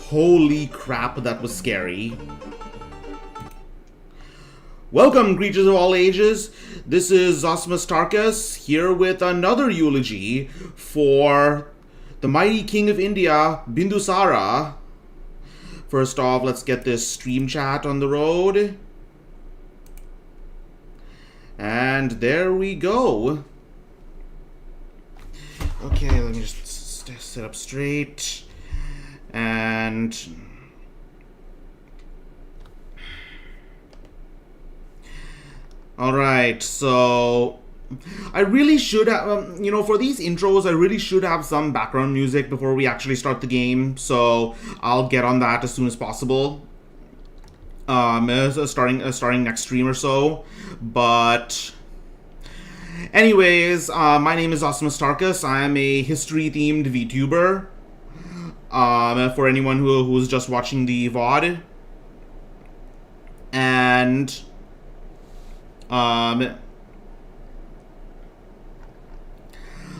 Holy crap, that was scary. Welcome, creatures of all ages. This is Zosmus Tarkus here with another eulogy for the mighty king of India, Bindusara. First off, let's get this stream chat on the road. And there we go. Okay, let me just sit up straight. And alright, so I really should have, for these intros, I really should have some background music before we actually start the game. So I'll get on that as soon as possible. Starting next stream or so. But anyways, my name is Zosmus Tarkus. I am a history-themed VTuber. For anyone who's just watching the VOD. And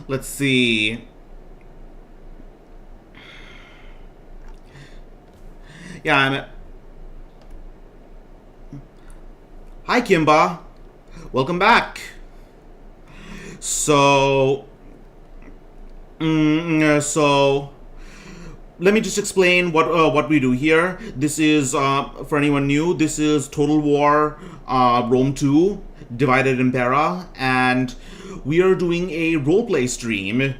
let's see. Yeah, hi, Kimba. Welcome back. So let me just explain what we do here. This is, for anyone new, this is Total War Rome 2, Divided Impera, and we are doing a roleplay stream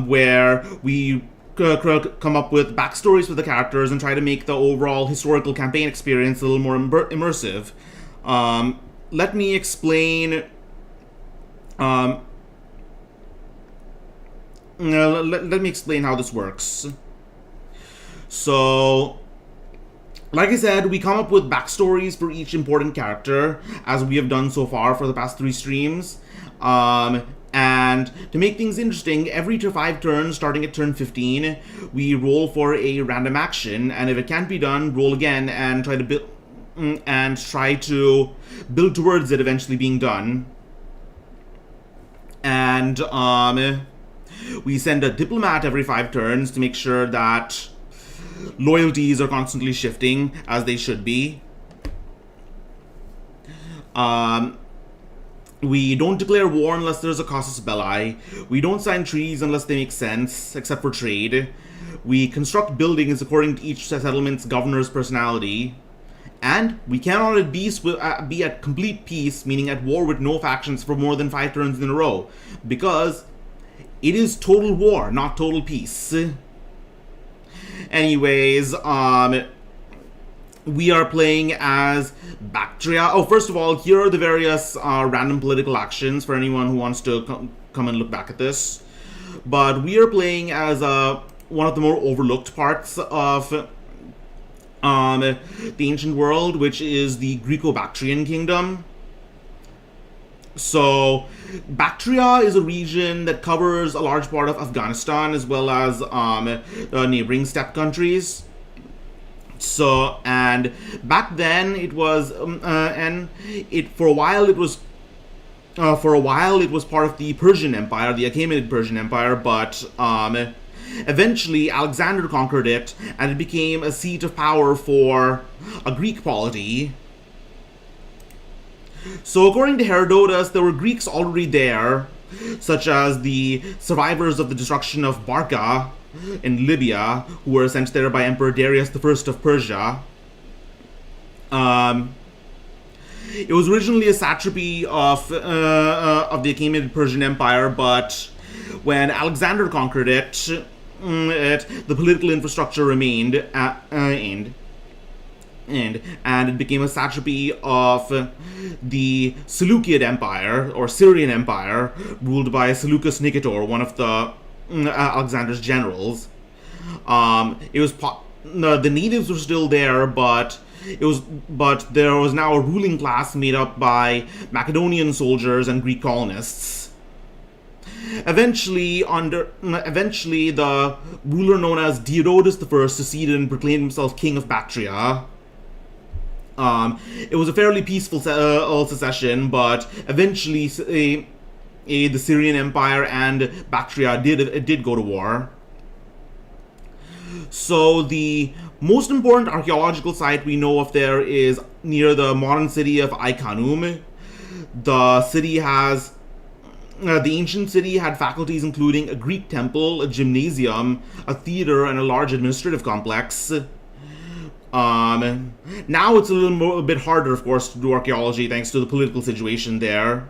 where we come up with backstories for the characters and try to make the overall historical campaign experience a little more immersive. Let me explain. Let me explain how this works. So, like I said, we come up with backstories for each important character, as we have done so far for the past 3 streams. And to make things interesting, every 5 turns, starting at turn 15, we roll for a random action, and if it can't be done, roll again and try to build towards it eventually being done. And we send a diplomat every 5 turns to make sure that loyalties are constantly shifting, as they should be. We don't declare war unless there's a casus belli. We don't sign treaties unless they make sense, except for trade. We construct buildings according to each settlement's governor's personality. And we cannot be at complete peace, meaning at war with no factions for more than 5 turns in a row, because it is total war, not total peace. Anyways, we are playing as Bactria. Oh, first of all, here are the various random political actions for anyone who wants to come and look back at this. But we are playing as one of the more overlooked parts of the ancient world, which is the Greco-Bactrian kingdom. So, Bactria is a region that covers a large part of Afghanistan as well as neighboring steppe countries. So, and back then it was, for a while it was part of the Persian Empire, the Achaemenid Persian Empire, but eventually Alexander conquered it, and it became a seat of power for a Greek polity. So according to Herodotus, there were Greeks already there, such as the survivors of the destruction of Barca in Libya, who were sent there by Emperor Darius I of Persia. It was originally a satrapy of the Achaemenid Persian Empire, but when Alexander conquered it, the political infrastructure remained, and it became a satrapy of the Seleucid Empire, or Syrian Empire, ruled by Seleucus Nicator, one of the Alexander's generals. The natives were still there, but there was now a ruling class made up by Macedonian soldiers and Greek colonists. Eventually, the ruler known as Diodorus I succeeded and proclaimed himself king of Bactria. It was a fairly peaceful secession, but eventually the Syrian Empire and Bactria did go to war. So the most important archaeological site we know of there is near the modern city of Ai-Khanum. The ancient city had faculties including a Greek temple, a gymnasium, a theater, and a large administrative complex. Now it's a bit harder, of course, to do archaeology thanks to the political situation there.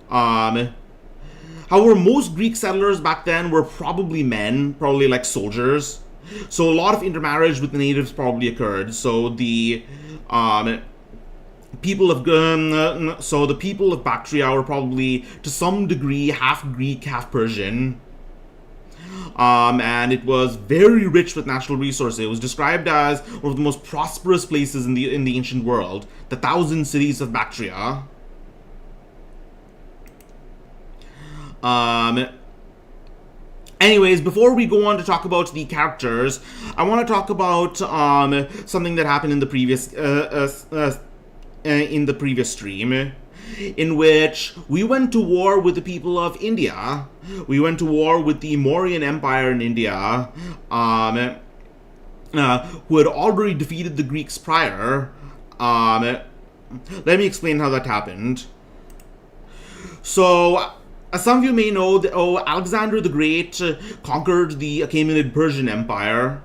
However, most Greek settlers back then were probably men, probably like soldiers. So a lot of intermarriage with the natives probably occurred. So the people of Bactria were probably to some degree half Greek, half Persian. And it was very rich with natural resources. It was described as one of the most prosperous places in the ancient world, the 1,000 cities of Bactria. Anyways, before we go on to talk about the characters, I want to talk about something that happened in the previous stream, in which we went to war with the people of India. We went to war with the Mauryan Empire in India, who had already defeated the Greeks prior. Let me explain how that happened. So, as some of you may know, Alexander the Great conquered the Achaemenid Persian Empire,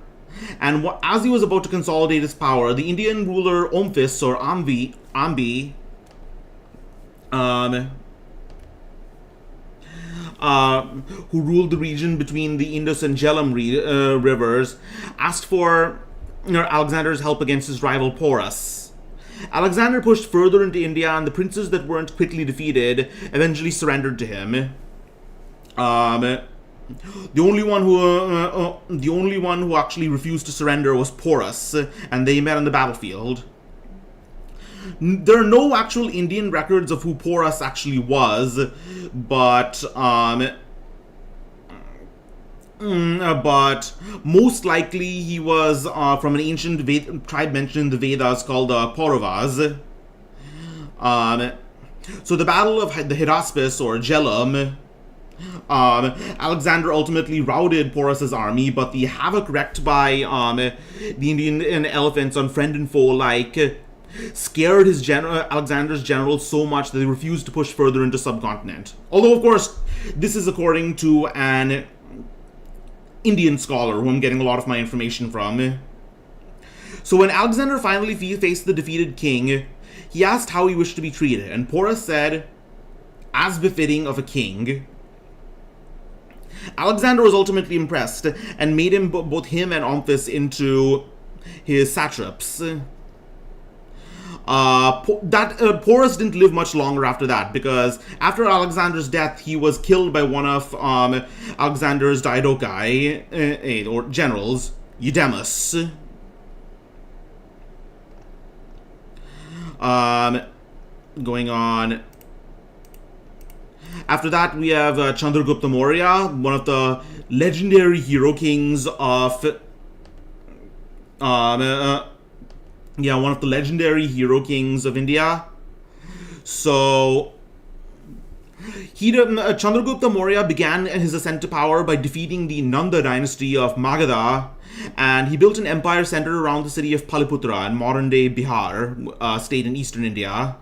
and as he was about to consolidate his power, the Indian ruler Omphis, or Ambi, who ruled the region between the Indus and Jhelum rivers, asked for Alexander's help against his rival Porus. Alexander pushed further into India, and the princes that weren't quickly defeated eventually surrendered to him. The only one who actually refused to surrender was Porus, and they met on the battlefield. There are no actual Indian records of who Porus actually was, but most likely he was from an ancient tribe mentioned in the Vedas called the Pauravas. So the Battle of the Hydaspes, or Jhelum, Alexander ultimately routed Porus's army, but the havoc wreaked by the Indian elephants on friend and foe alike scared Alexander's generals so much that they refused to push further into subcontinent. Although, of course, this is according to an Indian scholar who I'm getting a lot of my information from. So when Alexander finally faced the defeated king, he asked how he wished to be treated, and Porus said, "As befitting of a king." Alexander was ultimately impressed and made both him and Omphis into his satraps. Porus didn't live much longer after that, because after Alexander's death, he was killed by one of Alexander's diadochi, or generals, Eudemus. Going on. After that, we have Chandragupta Maurya, one of the legendary hero kings of one of the legendary hero kings of India. So, Chandragupta Maurya began his ascent to power by defeating the Nanda dynasty of Magadha, and he built an empire centered around the city of Paliputra in modern-day Bihar, state in eastern India.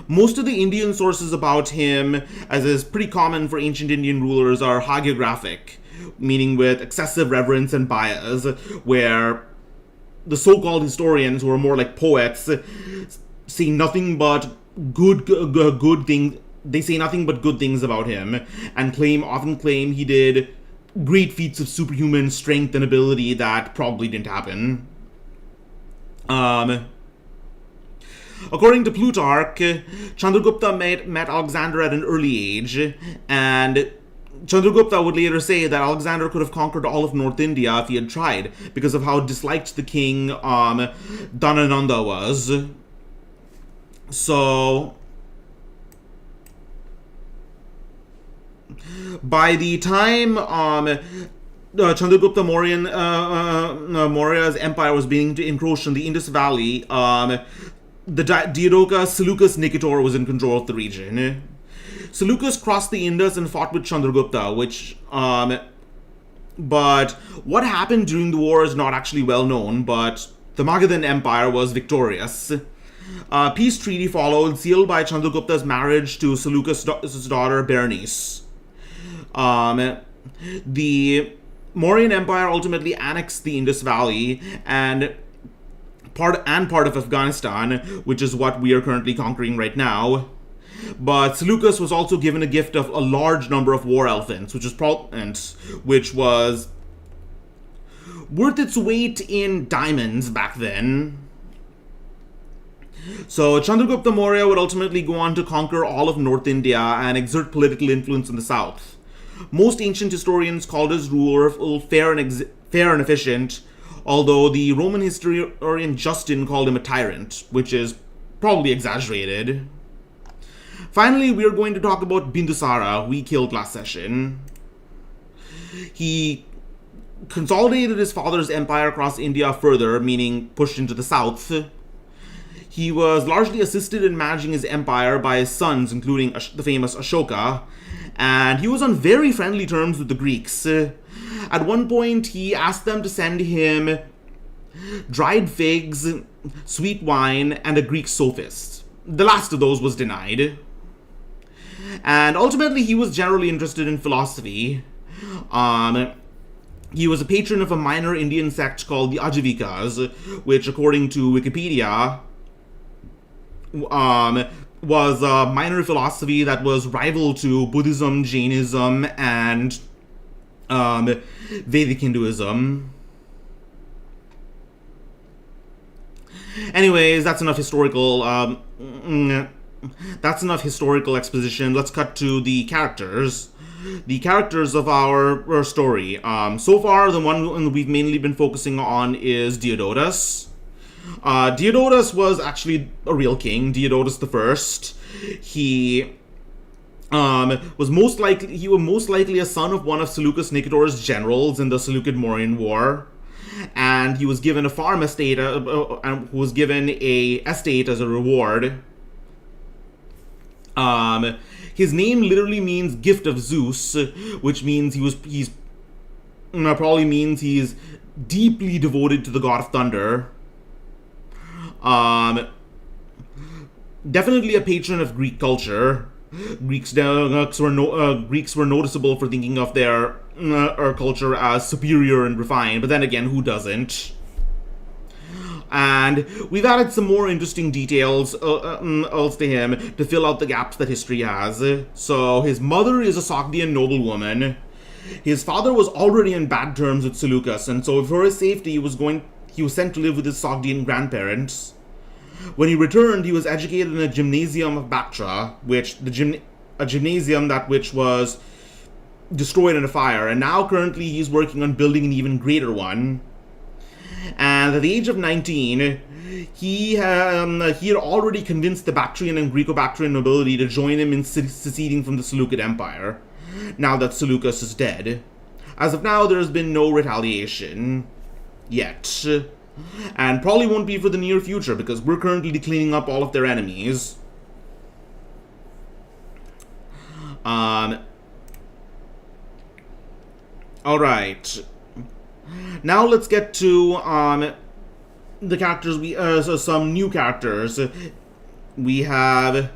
Most of the Indian sources about him, as is pretty common for ancient Indian rulers, are hagiographic, meaning with excessive reverence and bias, where the so-called historians, who are more like poets, say nothing but good things. They say nothing but good things about him, and often claim he did great feats of superhuman strength and ability that probably didn't happen. According to Plutarch, Chandragupta met Alexander at an early age, and Chandragupta would later say that Alexander could have conquered all of North India if he had tried, because of how disliked the king Dhanananda was. So, by the time Chandragupta Maurya's empire was beginning to encroach on the Indus Valley, the Diadocha Seleucus Nicator was in control of the region. Seleucus crossed the Indus and fought with Chandragupta, which But what happened during the war is not actually well known, but the Magadhan Empire was victorious. A peace treaty followed, sealed by Chandragupta's marriage to Seleucus' daughter Berenice. The Mauryan Empire ultimately annexed the Indus Valley and part of Afghanistan, which is what we are currently conquering right now. But Seleucus was also given a gift of a large number of war elephants, which was worth its weight in diamonds back then. So Chandragupta Maurya would ultimately go on to conquer all of North India and exert political influence in the south. Most ancient historians called his rule fair and efficient, although the Roman historian Justin called him a tyrant, which is probably exaggerated. Finally, we are going to talk about Bindusara, we killed last session. He consolidated his father's empire across India further, meaning pushed into the south. He was largely assisted in managing his empire by his sons, including the famous Ashoka, and he was on very friendly terms with the Greeks. At one point, he asked them to send him dried figs, sweet wine, and a Greek sophist. The last of those was denied. And ultimately, he was generally interested in philosophy. He was a patron of a minor Indian sect called the Ajivikas, which, according to Wikipedia, was a minor philosophy that was rival to Buddhism, Jainism, and Vedic Hinduism. Anyways, that's enough historical exposition. Let's cut to the characters. The characters of our story. So far, the one we've mainly been focusing on is Diodotus. Diodotus was actually a real king, Diodotus I. He was most likely a son of one of Seleucus Nicator's generals in the Seleucid-Mauryan War, and he was given a farm estate, and was given a estate as a reward. His name literally means gift of Zeus, which means he's deeply devoted to the god of thunder. Definitely a patron of Greek culture. Greeks were noticeable for thinking of their culture as superior and refined, but then again, who doesn't? And we've added some more interesting details to him to fill out the gaps that history has. So his mother is a Sogdian noblewoman. His father was already in bad terms with Seleucus, and so for his safety, he was sent to live with his Sogdian grandparents. When he returned, he was educated in a gymnasium of Bactria, a gymnasium which was destroyed in a fire, and now currently he's working on building an even greater one. And at the age of 19, he had already convinced the Bactrian and Greco-Bactrian nobility to join him in seceding from the Seleucid Empire, now that Seleucus is dead. As of now, there has been no retaliation yet, and probably won't be for the near future, because we're currently cleaning up all of their enemies. Alright. Now let's get to the characters. Some new characters. We have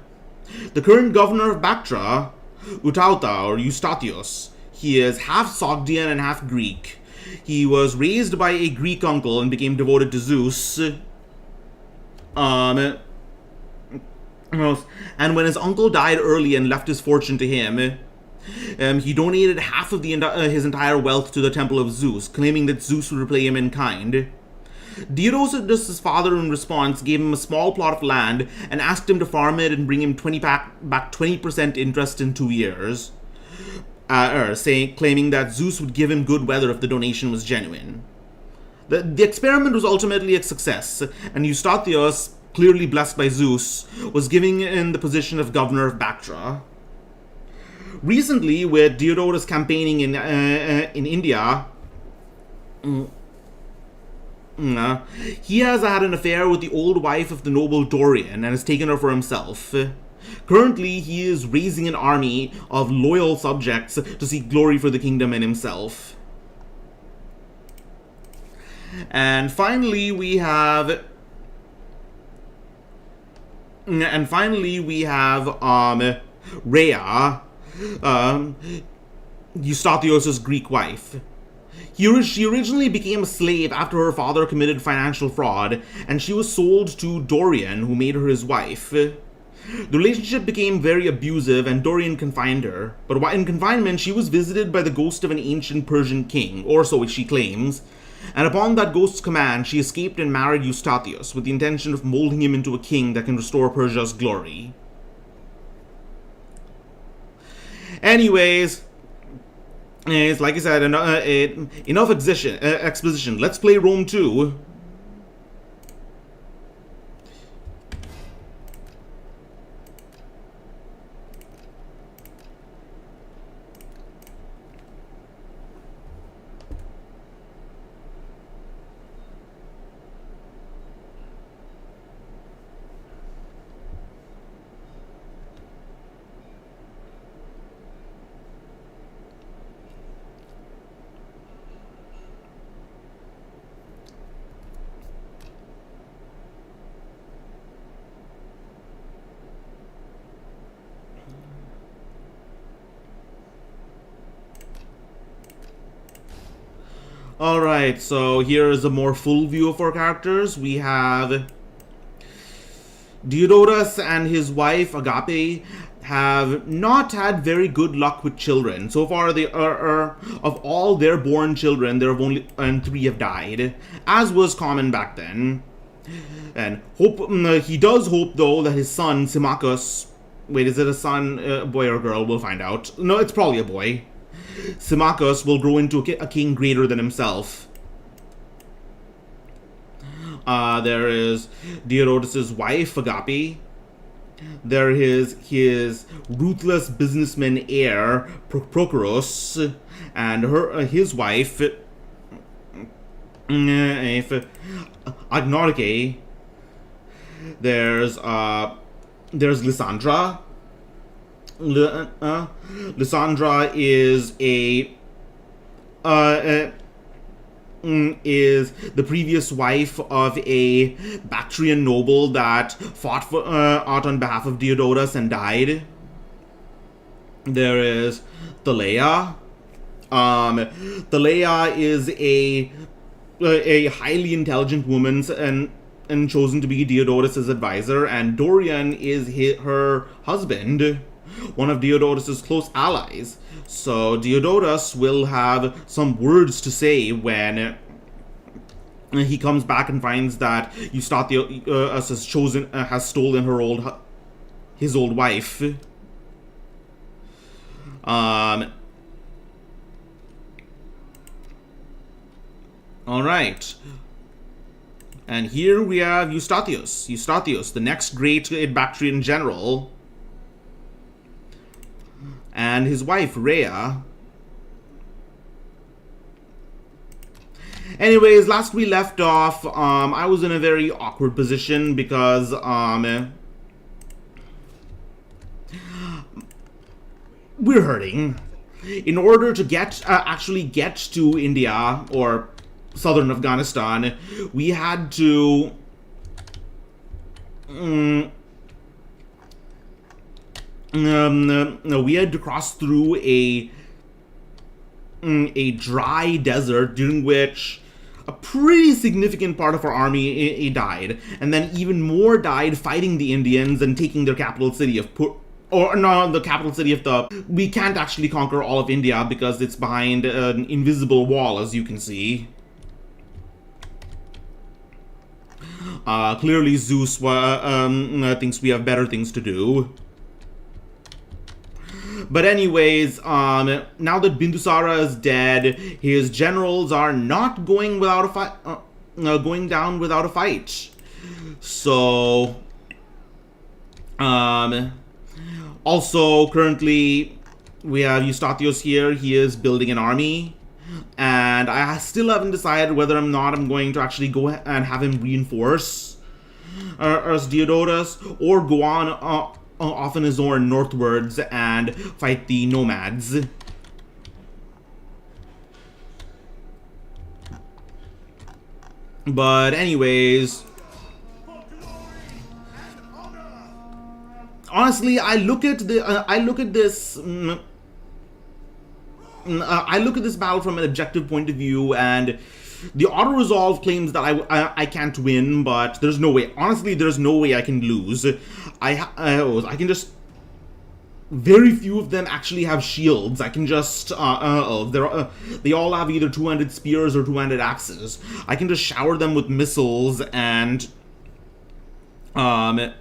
the current governor of Bactria, Utauta, or Eustathius. He is half Sogdian and half Greek. He was raised by a Greek uncle and became devoted to Zeus. And when his uncle died early and left his fortune to him, he donated half of his entire wealth to the temple of Zeus, claiming that Zeus would repay him in kind. Diodotus' father, in response, gave him a small plot of land and asked him to farm it and bring him back 20% interest in 2 years, claiming that Zeus would give him good weather if the donation was genuine. The experiment was ultimately a success, and Eustathius, clearly blessed by Zeus, was given in the position of governor of Bactria. Recently, with Diodotus campaigning in India, he has had an affair with the old wife of the noble Dorian and has taken her for himself. Currently, he is raising an army of loyal subjects to seek glory for the kingdom and himself. And finally, we have Rhea, Eustathios' Greek wife. She originally became a slave after her father committed financial fraud, and she was sold to Dorian, who made her his wife. The relationship became very abusive, and Dorian confined her. But while in confinement, she was visited by the ghost of an ancient Persian king, or so she claims. And upon that ghost's command, she escaped and married Eustathios, with the intention of molding him into a king that can restore Persia's glory. Anyways, like I said, enough exposition. Let's play Rome 2. Alright, so here is a more full view of our characters. We have Diodorus and his wife, Agape, have not had very good luck with children. So far, they are of all their born children, there have only 3 have died, as was common back then. And he does hope, though, that his son, Symmachus... Wait, is it a son, boy or girl? We'll find out. No, it's probably a boy. Symmachus will grow into a king greater than himself. There is Diodorus' wife, Agape. There is his ruthless businessman heir, Prochorus, and his wife, Agnodice. There's Lysandra. Lysandra is is the previous wife of a Bactrian noble that fought on behalf of Diodorus and died. There is Thaleia. Thaleia is a highly intelligent woman and chosen to be Diodorus' advisor, and Dorian is her husband, one of Diodorus' close allies. So Diodorus will have some words to say when he comes back and finds that Eustathius has stolen his old wife. All right. And here we have Eustathius, the next great Bactrian general, and his wife, Rhea. Anyways, last we left off, I was in a very awkward position because, we're hurting. In order to actually get to India, or southern Afghanistan, we had to cross through a dry desert, during which a pretty significant part of our army died, and then even more died fighting the Indians and taking their capital city of we can't actually conquer all of India because it's behind an invisible wall, as you can see. Clearly Zeus thinks we have better things to do. But anyways, now that Bindusara is dead, his generals are not going without a fight, going down without a fight. So, also currently we have Eustathius here. He is building an army, and I still haven't decided whether or not I'm going to actually go and have him reinforce as Diodorus, or go on off on his own northwards and fight the nomads. But anyways, honestly, I look at this battle from an objective point of view, and the auto resolve claims that I can't win, but there's no way. Honestly, there's no way I can lose. I can just. Very few of them actually have shields. I can just, they all have either two-handed spears or two-handed axes. I can just shower them with missiles and, yeah,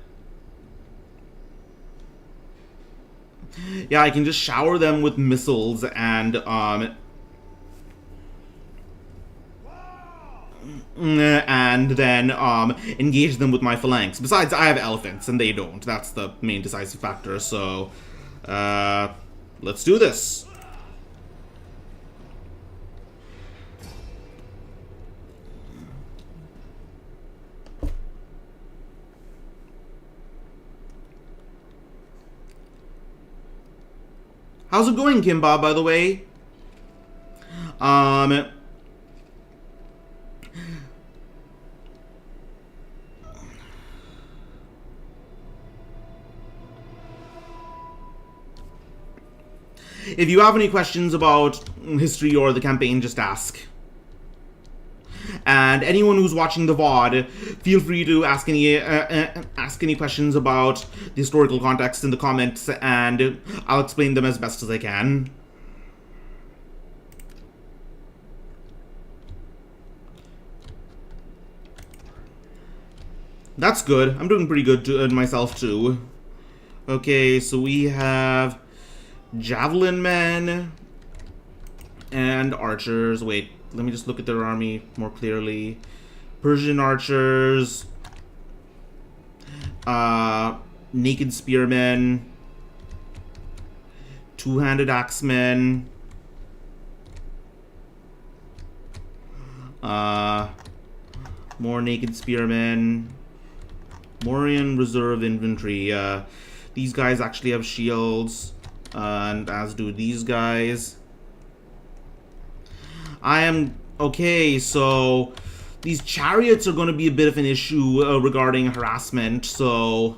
I can just shower them with missiles and, then engage them with my phalanx. Besides, I have elephants, and they don't. That's the main decisive factor, so... let's do this. How's it going, Kimba, by the way? If you have any questions about history or the campaign, just ask. And anyone who's watching the VOD, feel free to ask any questions about the historical context in the comments, and I'll explain them as best as I can. That's good. I'm doing pretty good myself, too. Okay, so we have... Javelin men and archers. Wait, let me just look at their army more clearly. Persian archers, naked spearmen, two-handed axemen, more naked spearmen, Morian reserve infantry. These guys actually have shields. And as do these guys. Okay, so these chariots are going to be a bit of an issue regarding harassment, so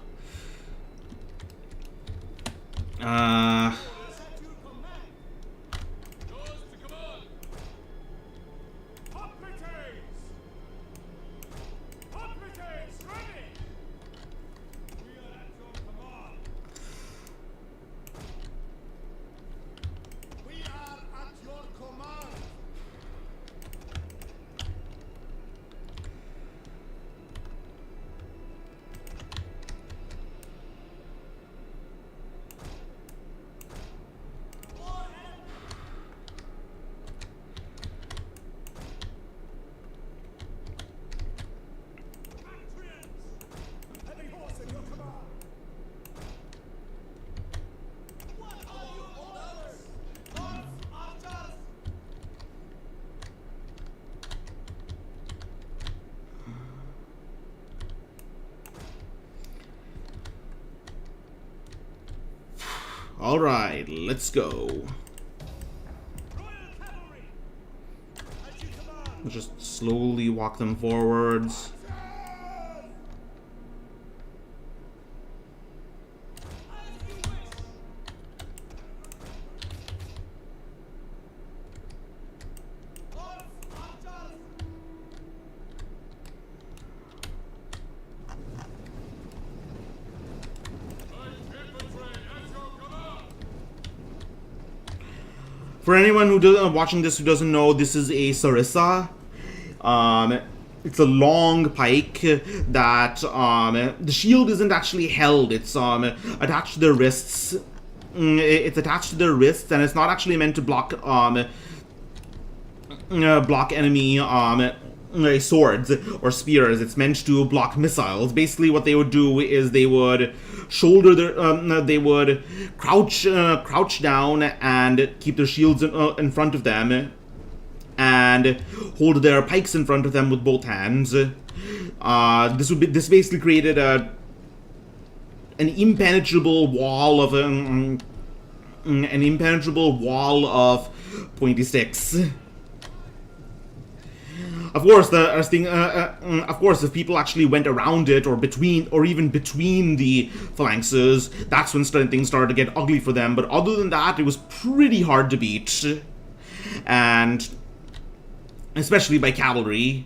alright, let's go. Let's just slowly walk them forwards. For anyone who watching this who doesn't know, this is a sarissa. It's a long pike that the shield isn't actually held. It's attached to their wrists. It's attached to their wrists, and it's not actually meant to block enemy swords or spears. It's meant to block missiles. Basically, what they would do is they would shoulder their, they would crouch down and keep their shields in front of them, and hold their pikes in front of them with both hands. This basically created an impenetrable wall of pointy sticks. Of course, of course, if people actually went around it or even between the phalanxes, that's when things started to get ugly for them. But other than that, it was pretty hard to beat, and especially by cavalry.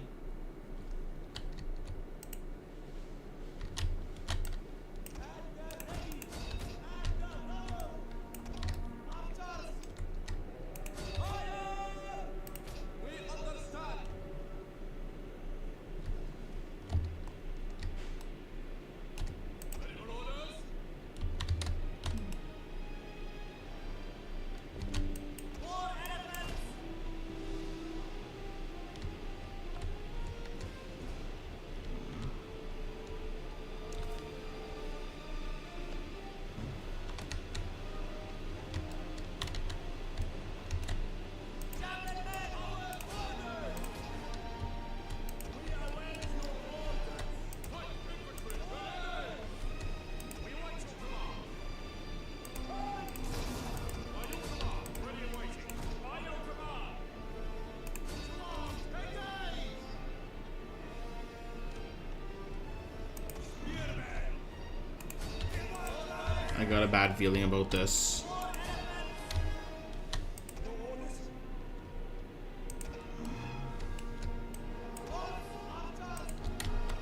I got a bad feeling about this.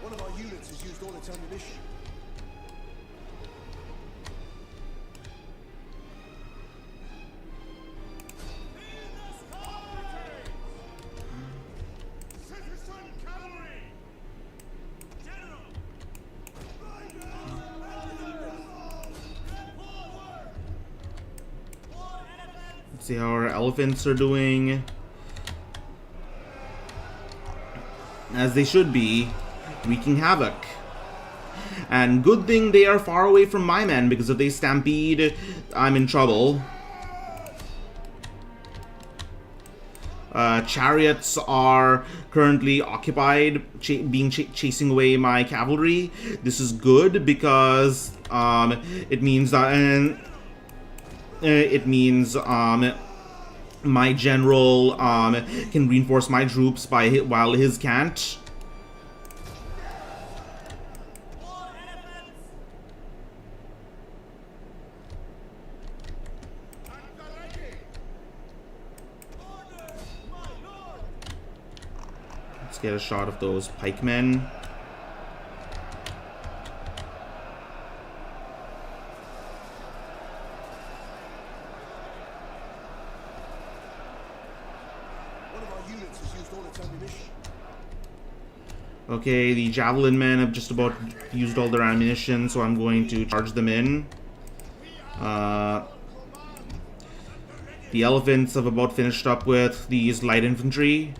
One of our units has used all its ammunition. Let's see how our elephants are doing. As they should be, wreaking havoc. And good thing they are far away from my men, because if they stampede, I'm in trouble. Chariots are currently occupied, chasing away my cavalry. This is good because it means that my general can reinforce my troops while his can't. Let's get a shot of those pikemen. Okay, the javelin men have just about used all their ammunition, so I'm going to charge them in. The elephants have about finished up with these light infantry.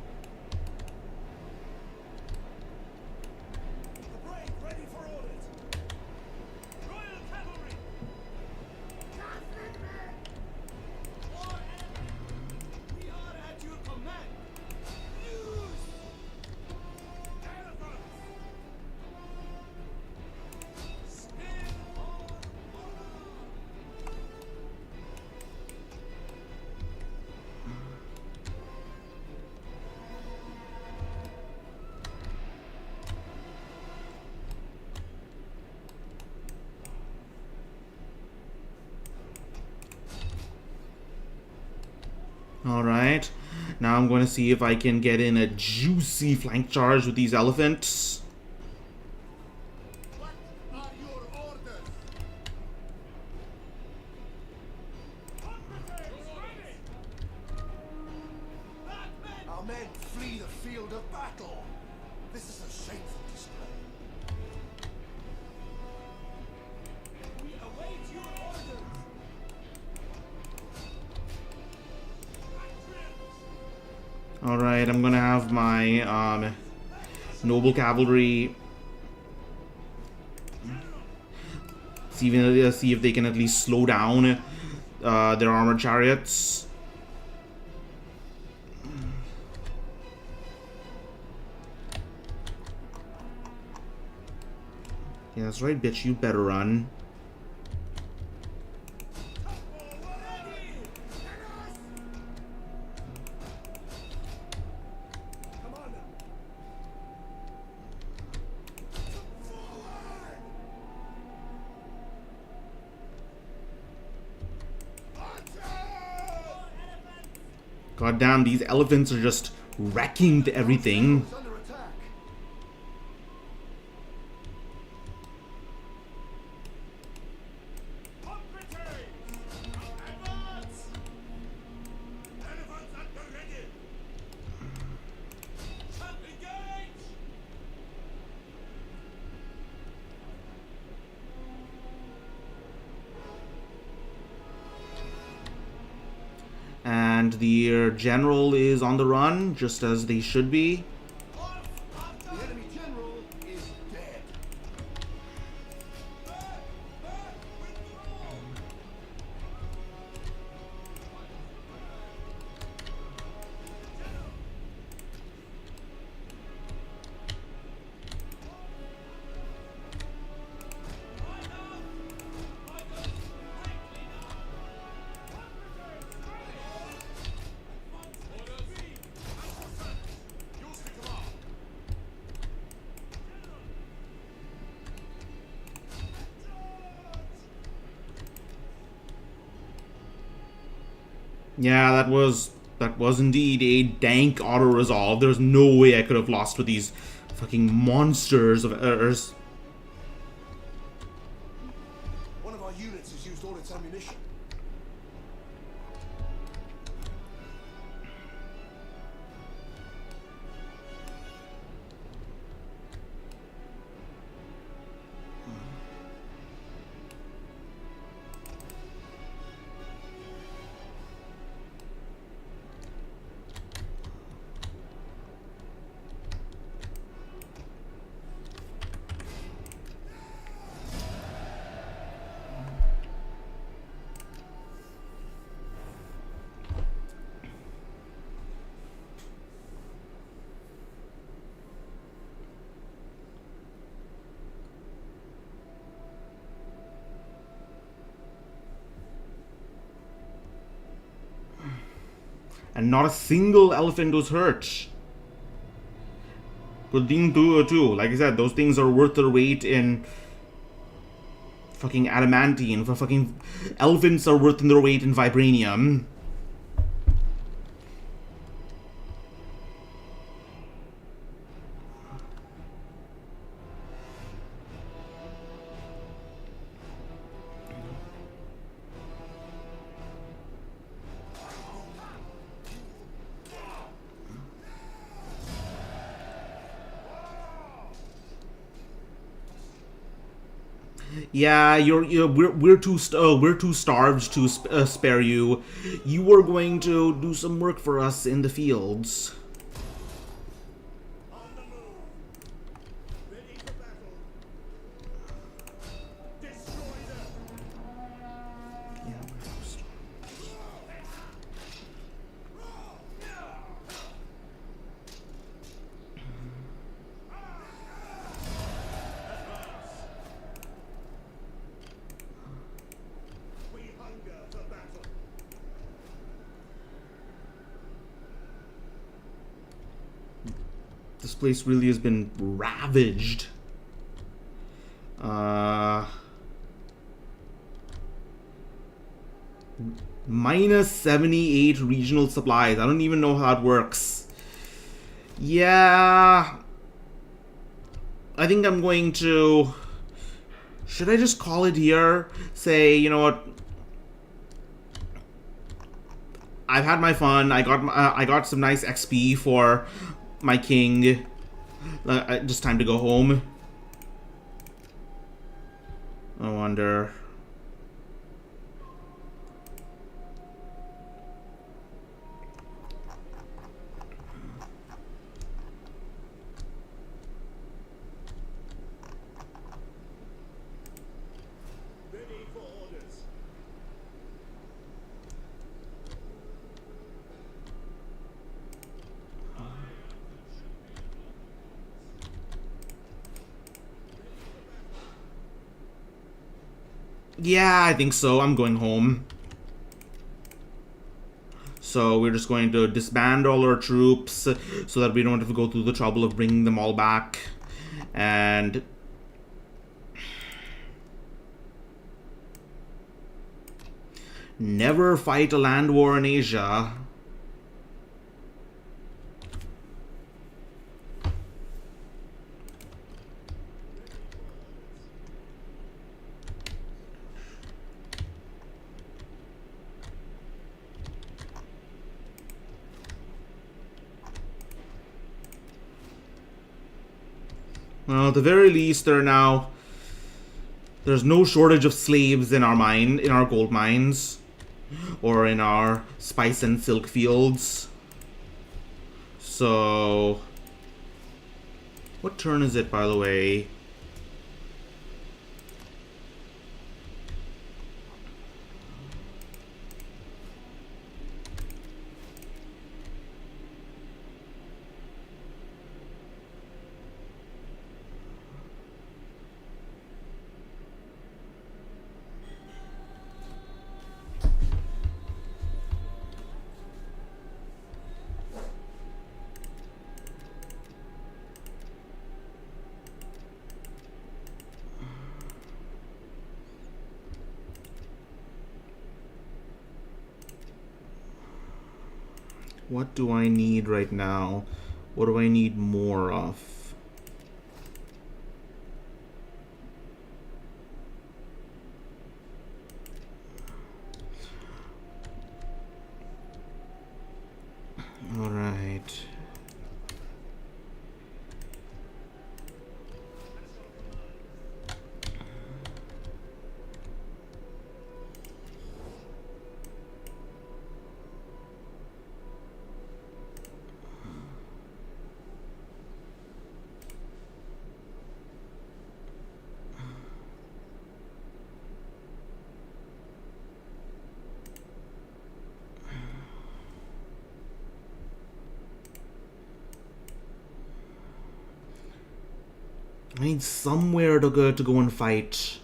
Alright, now I'm going to see if I can get in a juicy flank charge with these elephants. What are your orders? Our men flee the field of battle. This is a shameful display. We await your orders. Alright, I'm gonna have my noble cavalry see if they can at least slow down their armored chariots. Yeah, that's right, bitch, you better run. Commander, God damn, these elephants are just wrecking everything. It's under attack. And the general is on the run, just as they should be. The enemy general is dead. Yeah, that was indeed a dank auto resolve. There's no way I could have lost with these fucking monsters of Earth. One of our units has used all its ammunition. And not a single elephant was hurt. Good thing too. Like I said, those things are worth their weight in fucking adamantine. For fucking elephants are worth their weight in vibranium. Yeah, we're too starved to spare you. You are going to do some work for us in the fields. On the move. Ready for battle. Destroy them. We hunger for battle. This place really has been ravaged. Minus 78 regional supplies. I don't even know how it works. Yeah. I think I'm going to... Should I just call it here? Say, you know what? I've had my fun. I got some nice XP for my king. Just time to go home. I wonder. Ready for orders. Yeah, I think so. I'm going home. So we're just going to disband all our troops so that we don't have to go through the trouble of bringing them all back. And never fight a land war in Asia. Well, at the very least, there's no shortage of slaves in our gold mines, or in our spice and silk fields. So, what turn is it, by the way? What do I need right now? What do I need more of? All right. I need somewhere to go and fight.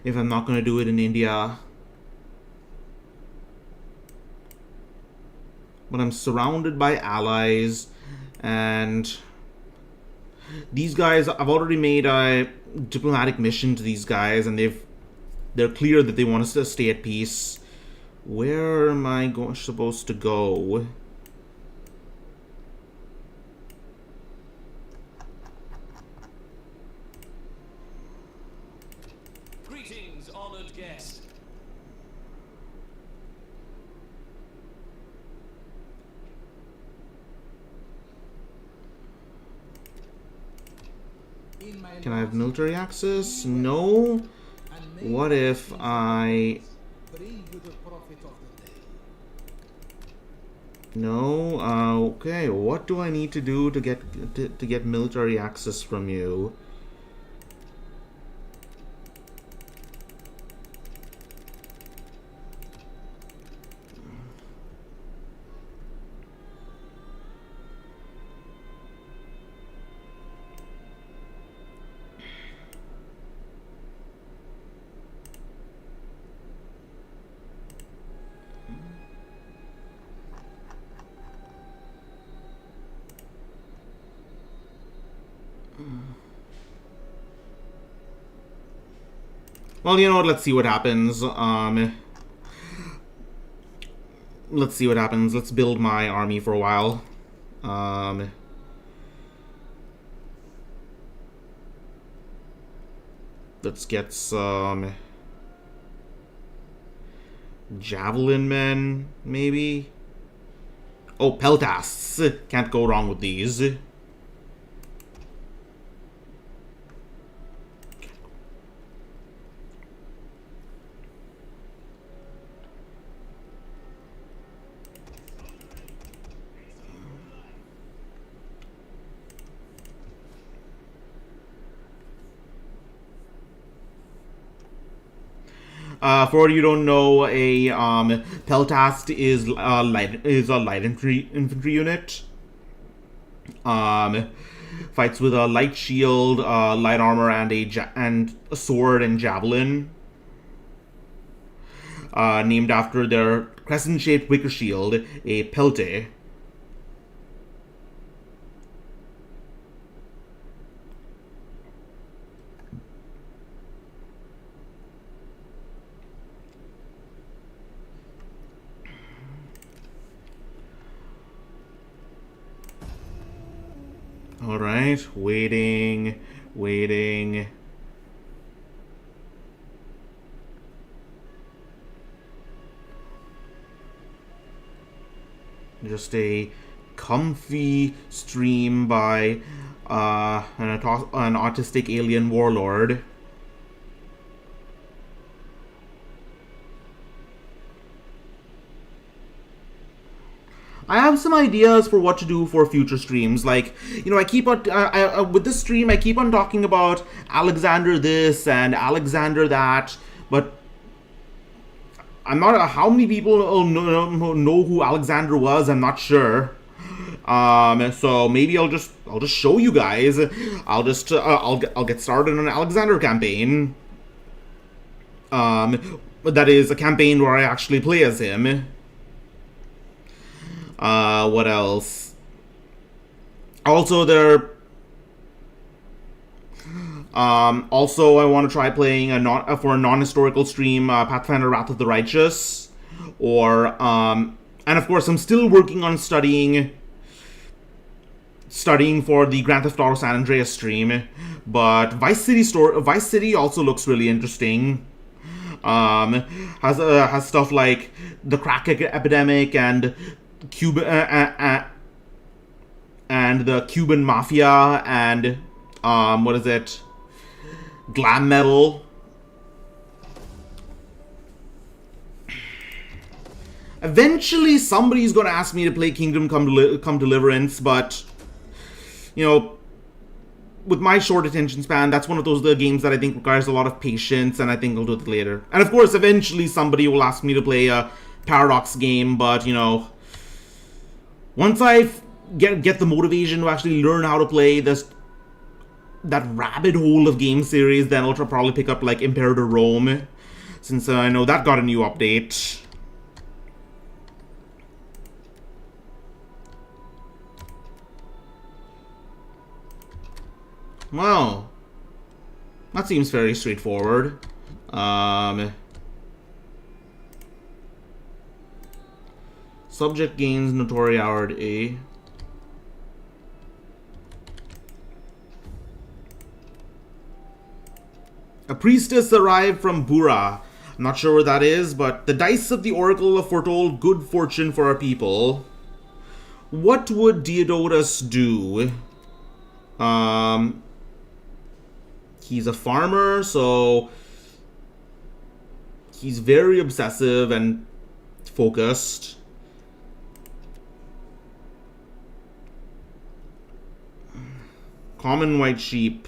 If I'm not gonna do it in India. But I'm surrounded by allies, and these guys, I've already made a diplomatic mission to these guys, and they're clear that they want us to stay at peace. Where am I supposed to go? Greetings, honored guest. Can I have military access? No. What if I... No. Okay. What do I need to do to get military access from you? Well, you know what? Let's see what happens. Let's see what happens. Let's build my army for a while. Let's get some javelin men, maybe. Oh, peltasts. Can't go wrong with these. For you don't know, a peltast is a light infantry unit. Fights with a light shield, light armor, and a sword and javelin. Named after their crescent-shaped wicker shield, a pelte. Alright, waiting. Just a comfy stream by an autistic alien warlord. I have some ideas for what to do for future streams. Like, you know, I keep on with this stream, I keep on talking about Alexander this and Alexander that, but I'm not. How many people know who Alexander was? I'm not sure. So maybe I'll just show you guys. I'll get started on an Alexander campaign. That is a campaign where I actually play as him. What else? Also, also, I want to try playing for a non-historical stream, Pathfinder: Wrath of the Righteous, or and of course, I'm still working on studying for the Grand Theft Auto San Andreas stream, but Vice City also looks really interesting. Has stuff like the crack epidemic and Cuba and the Cuban mafia and what is it? Glam metal. Eventually, somebody's gonna ask me to play Kingdom Come Deliverance, but you know, with my short attention span, that's one of those games that I think requires a lot of patience, and I think I'll do it later. And of course, eventually somebody will ask me to play a Paradox game, but you know, once I get the motivation to actually learn how to play that rabbit hole of game series, then I'll probably pick up like Imperator Rome, since I know that got a new update. Wow, that seems very straightforward. Subject gains notoriety. A priestess arrived from Bura. I'm not sure where that is, but the dice of the Oracle have foretold good fortune for our people. What would Diodotus do? He's a farmer, so he's very obsessive and focused. Common white sheep.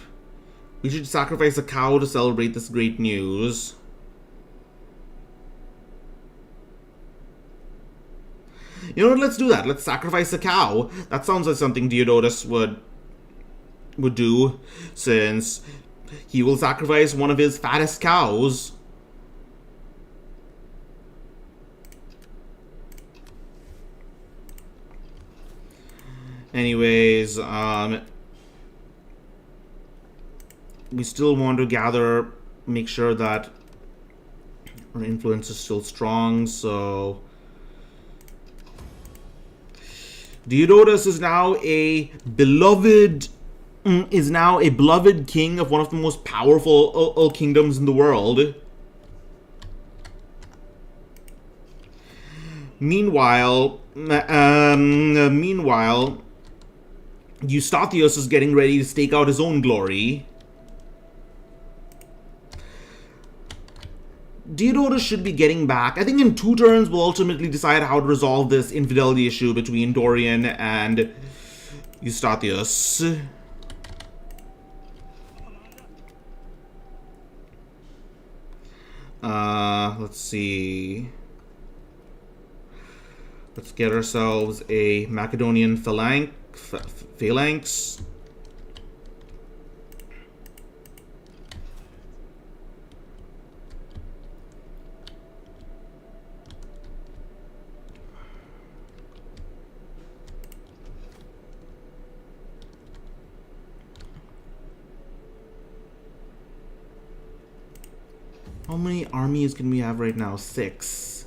We should sacrifice a cow to celebrate this great news. You know what, let's do that. Let's sacrifice a cow. That sounds like something Diodotus would do, since he will sacrifice one of his fattest cows. Anyways, we still want to make sure that our influence is still strong, so Diodotus is now a beloved king of one of the most powerful kingdoms in the world. Meanwhile, Eustathius is getting ready to stake out his own glory. Diodotus should be getting back. I think in 2 turns we'll ultimately decide how to resolve this infidelity issue between Dorian and Eustathius. Let's see. Let's get ourselves a Macedonian phalanx. How many armies can we have right now? 6.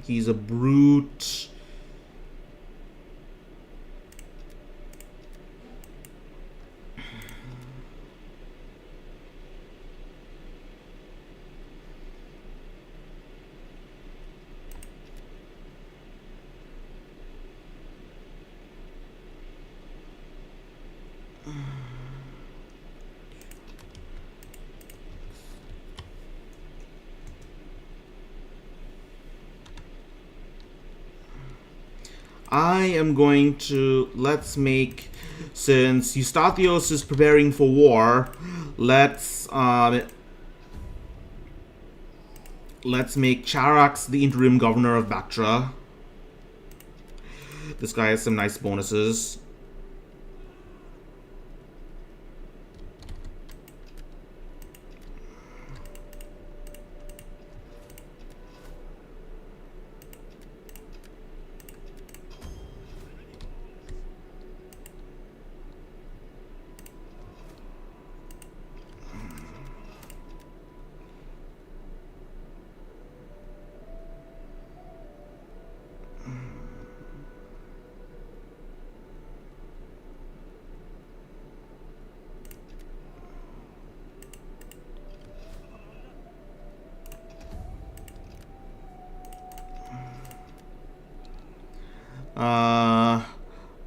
He's a brute. I am going to, let's make, since Eustathios is preparing for war, let's make Charax the interim governor of Bactria. This guy has some nice bonuses.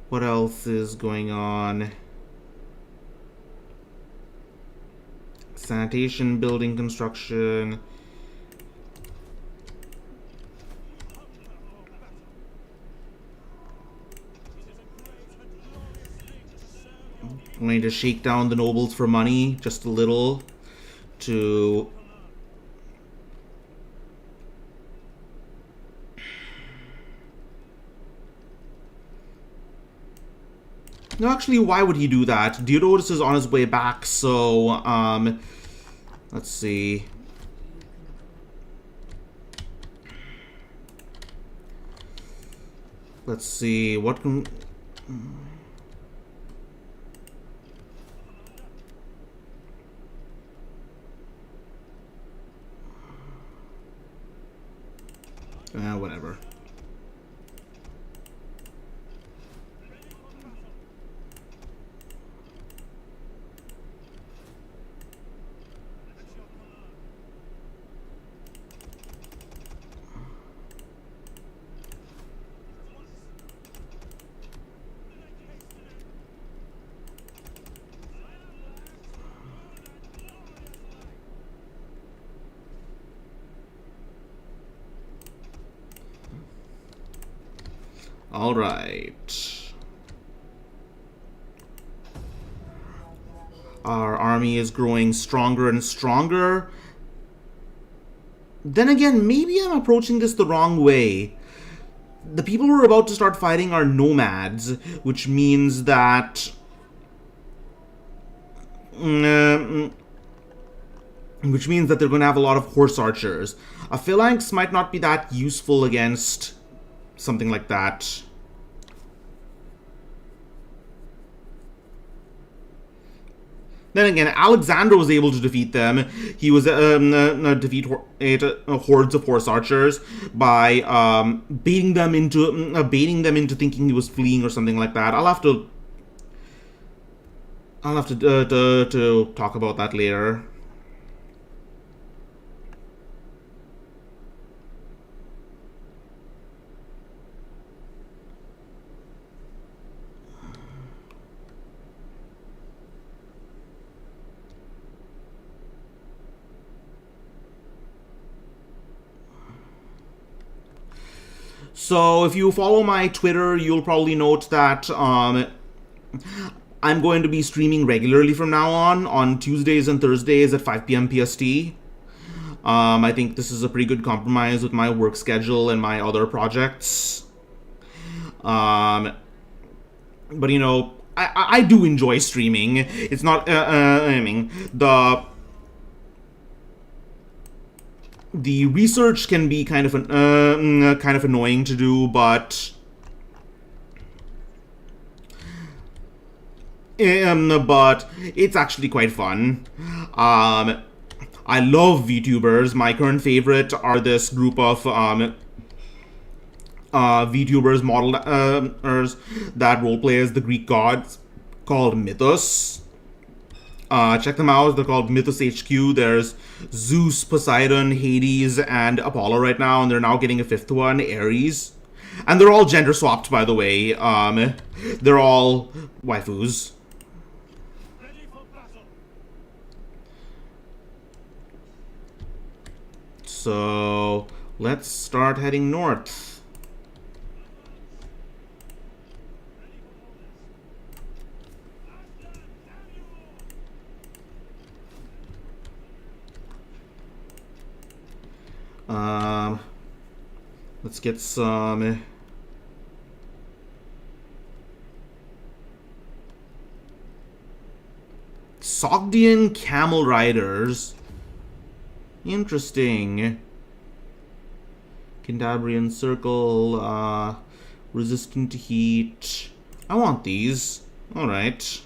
What else is going on? Sanitation, building construction. I'm going to shake down the nobles for money just a little to no, actually, why would he do that? Diodorus is on his way back, so, let's see. Let's see, what can... whatever. All right. Our army is growing stronger and stronger. Then again, maybe I'm approaching this the wrong way. The people we're about to start fighting are nomads, which means that... which means that they're going to have a lot of horse archers. A phalanx might not be that useful against something like that. Then again, Alexander was able to defeat them. He was defeat hordes of horse archers by baiting them into thinking he was fleeing or something like that. I'll have to talk about that later. So if you follow my Twitter, you'll probably note that I'm going to be streaming regularly from now on Tuesdays and Thursdays at 5 p.m. PST. I think this is a pretty good compromise with my work schedule and my other projects. But you know, I do enjoy streaming. It's not, I mean, the research can be kind of annoying to do, but it's actually quite fun. I love VTubers. My current favorite are this group of VTubers modeled that roleplay as the Greek gods called Mythos. Check them out. They're called Mythos HQ. There's Zeus, Poseidon, Hades, and Apollo right now, and they're now getting a fifth one, Ares. And they're all gender swapped, by the way. They're all waifus. So let's start heading north. Let's get some Sogdian camel riders. Interesting. Cantabrian circle, resistant to heat. I want these. Alright.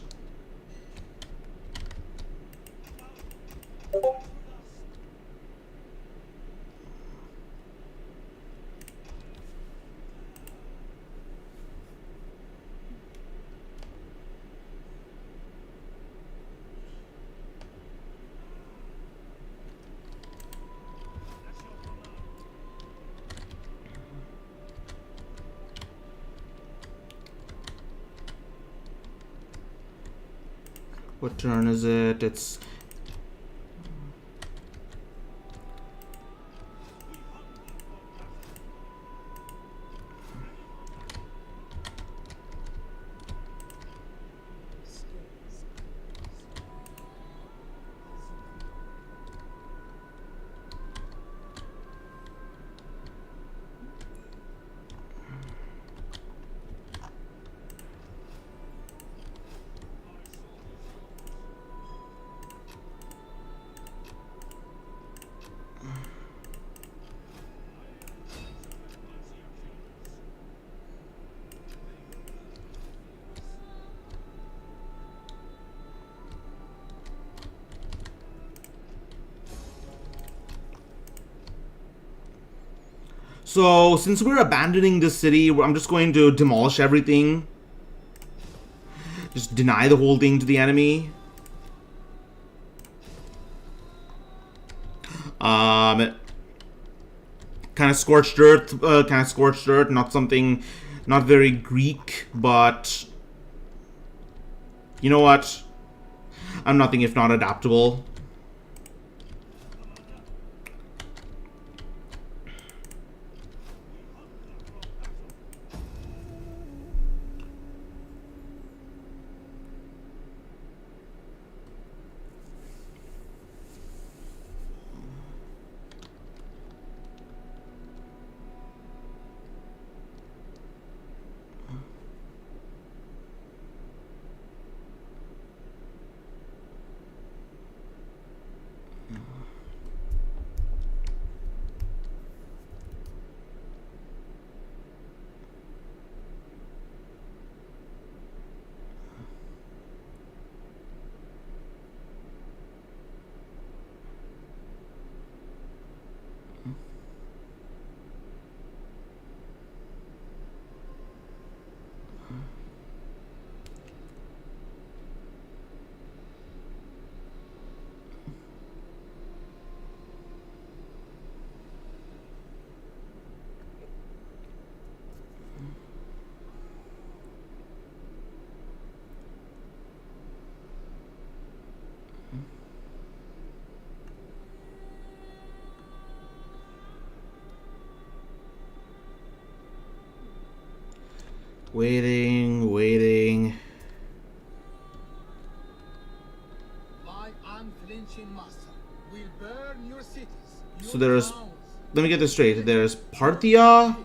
What turn is it? It's... So, since we're abandoning this city, I'm just going to demolish everything. Just deny the whole thing to the enemy. Kind of scorched earth, not something, not very Greek, but you know what? I'm nothing if not adaptable. Waiting. My unflinching muscle will burn your cities. So there's, let me get this straight. There's Parthia,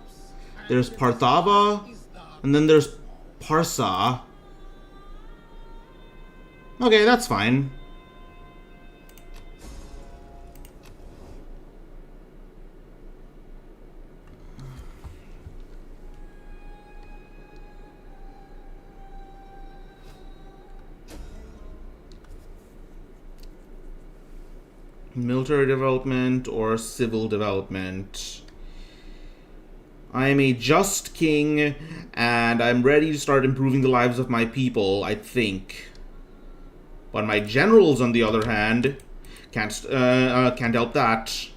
there's Parthava, and then there's Parsa. Okay, that's fine. Military development or civil development. I am a just king, and I'm ready to start improving the lives of my people, I think. But my generals, on the other hand, can't help that.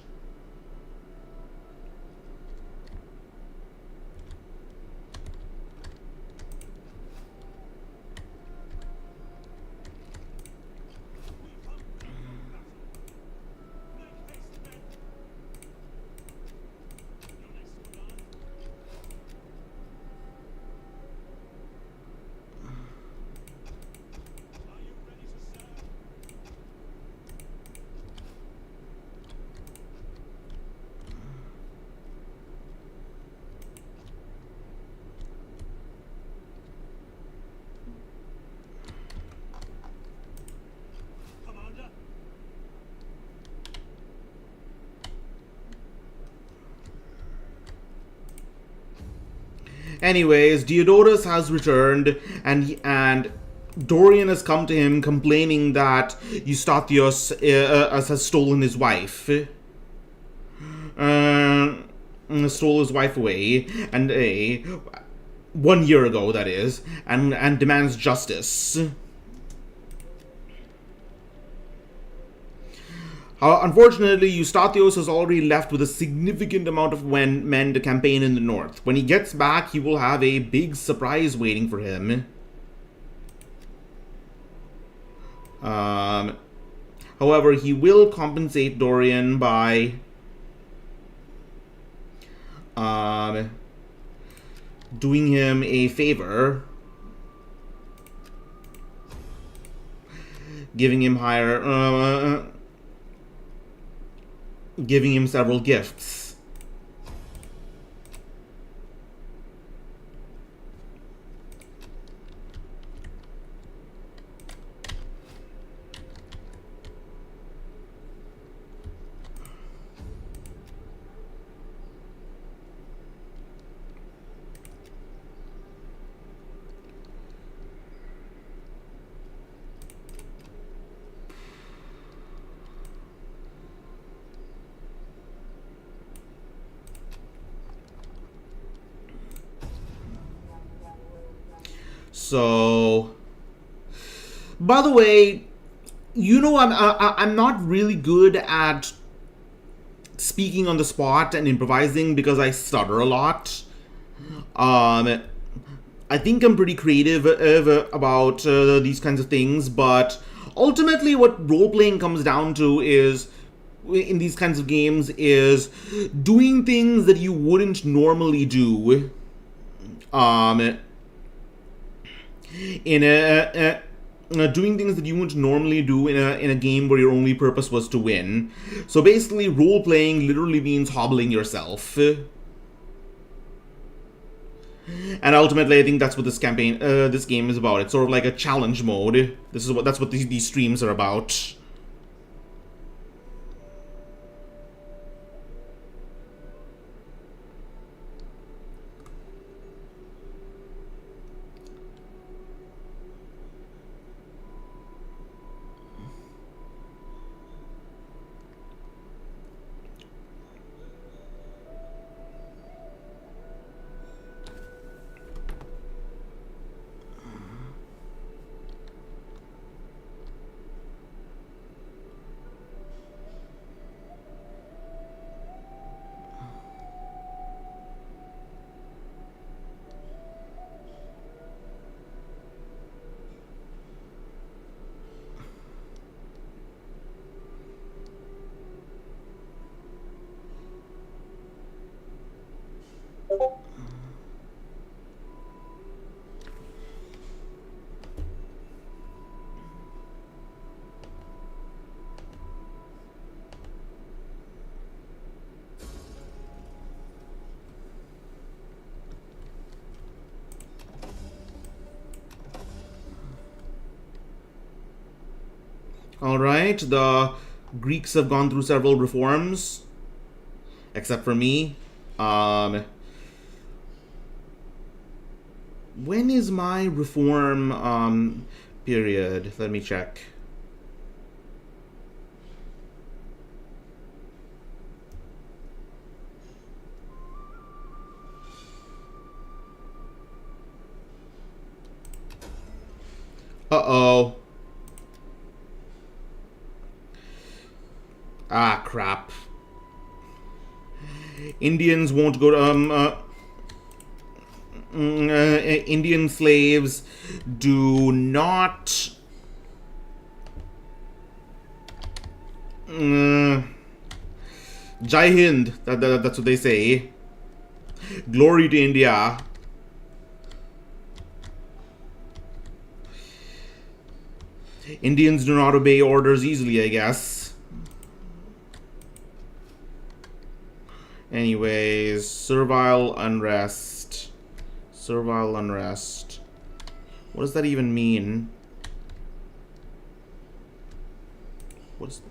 Anyways, Diodorus has returned, and Dorian has come to him complaining that Eustathius has stolen his wife. Stole his wife away, and 1 year ago, that is, and demands justice. Unfortunately, Eustathius has already left with a significant amount of men to campaign in the north. When he gets back, he will have a big surprise waiting for him. However, he will compensate Dorian by doing him a favor, giving him giving him several gifts. So, by the way, you know, I'm not really good at speaking on the spot and improvising because I stutter a lot. I think I'm pretty creative about these kinds of things, but ultimately what role-playing comes down to is, in these kinds of games, is doing things that you wouldn't normally do. Doing things that you wouldn't normally do in a game where your only purpose was to win. So basically, role playing literally means hobbling yourself. And ultimately, I think that's what this game is about. It's sort of like a challenge mode. That's what these streams are about. Alright, the Greeks have gone through several reforms, except for me. When is my reform period? Let me check. Uh-oh. Ah, crap. Indians won't go to, Indian slaves do not Jai Hind, that's what they say. Glory to India. Indians do not obey orders easily, I guess. Anyways, servile unrest. Servile unrest. What does that even mean? What's that?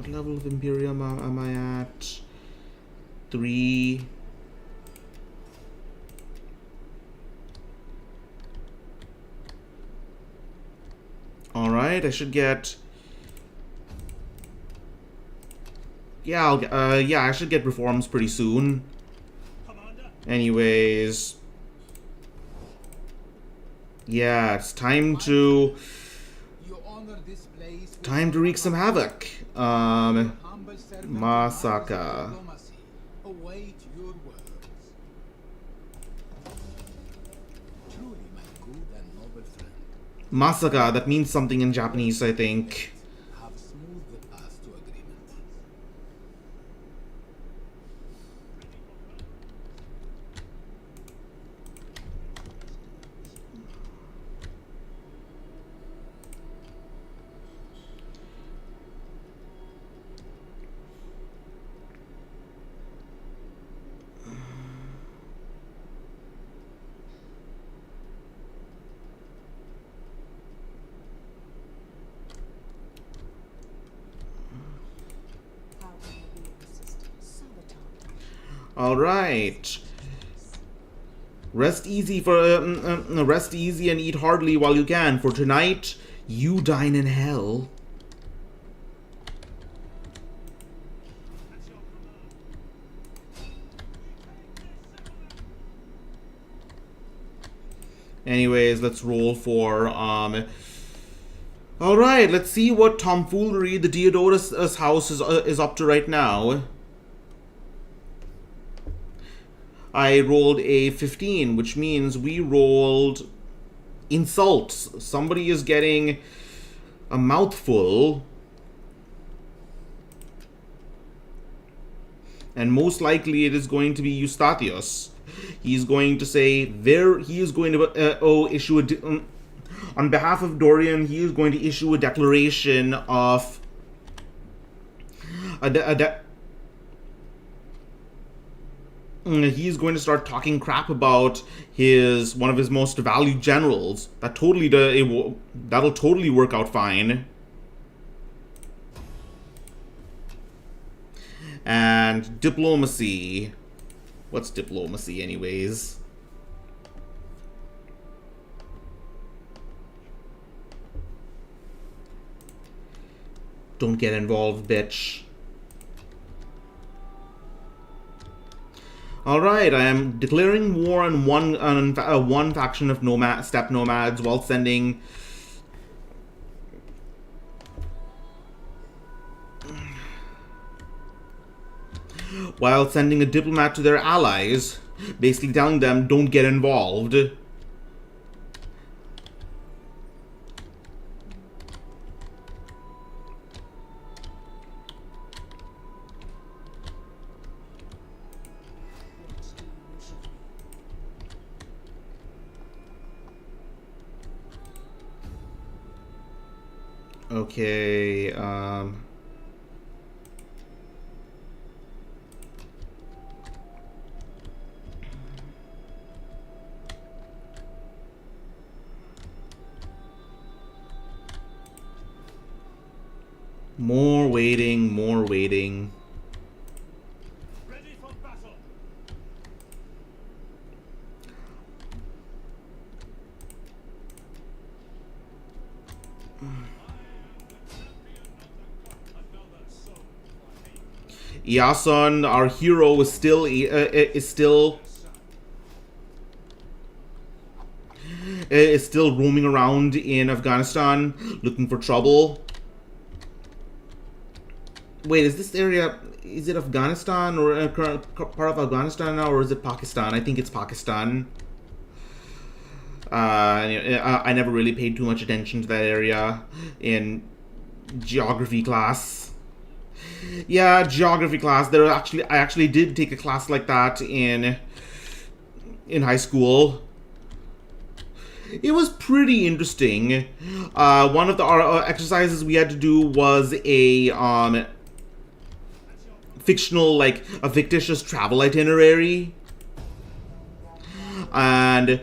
What level of Imperium am I at? 3. Alright, I should get... Yeah, I should get reforms pretty soon. Anyways... Yeah, it's time to wreak some havoc. Masaka. Masaka, that means something in Japanese, I think. All right. Rest easy and eat heartily while you can, for tonight you dine in hell. Anyways, let's roll for all right, let's see what tomfoolery the Diodorus house is up to right now. I rolled a 15, which means we rolled insults. Somebody is getting a mouthful. And most likely it is going to be Eustathius. He's going to say he is going to issue on behalf of Dorian, he is going to issue a declaration of he's going to start talking crap about one of his most valued generals. That'll totally work out fine. And diplomacy. What's diplomacy, anyways? Don't get involved, bitch. Alright, I am declaring war on one faction of steppe nomads while sending a diplomat to their allies, basically telling them don't get involved. Okay, more waiting. Ready for battle. Iason, our hero, is still roaming around in Afghanistan looking for trouble. Wait, is this area, is it Afghanistan or a part of Afghanistan now, or is it Pakistan? I think it's Pakistan. I never really paid too much attention to that area in geography class. Yeah, geography class. I actually did take a class like that in high school. It was pretty interesting. One of the exercises we had to do was a fictional, like a fictitious travel itinerary, and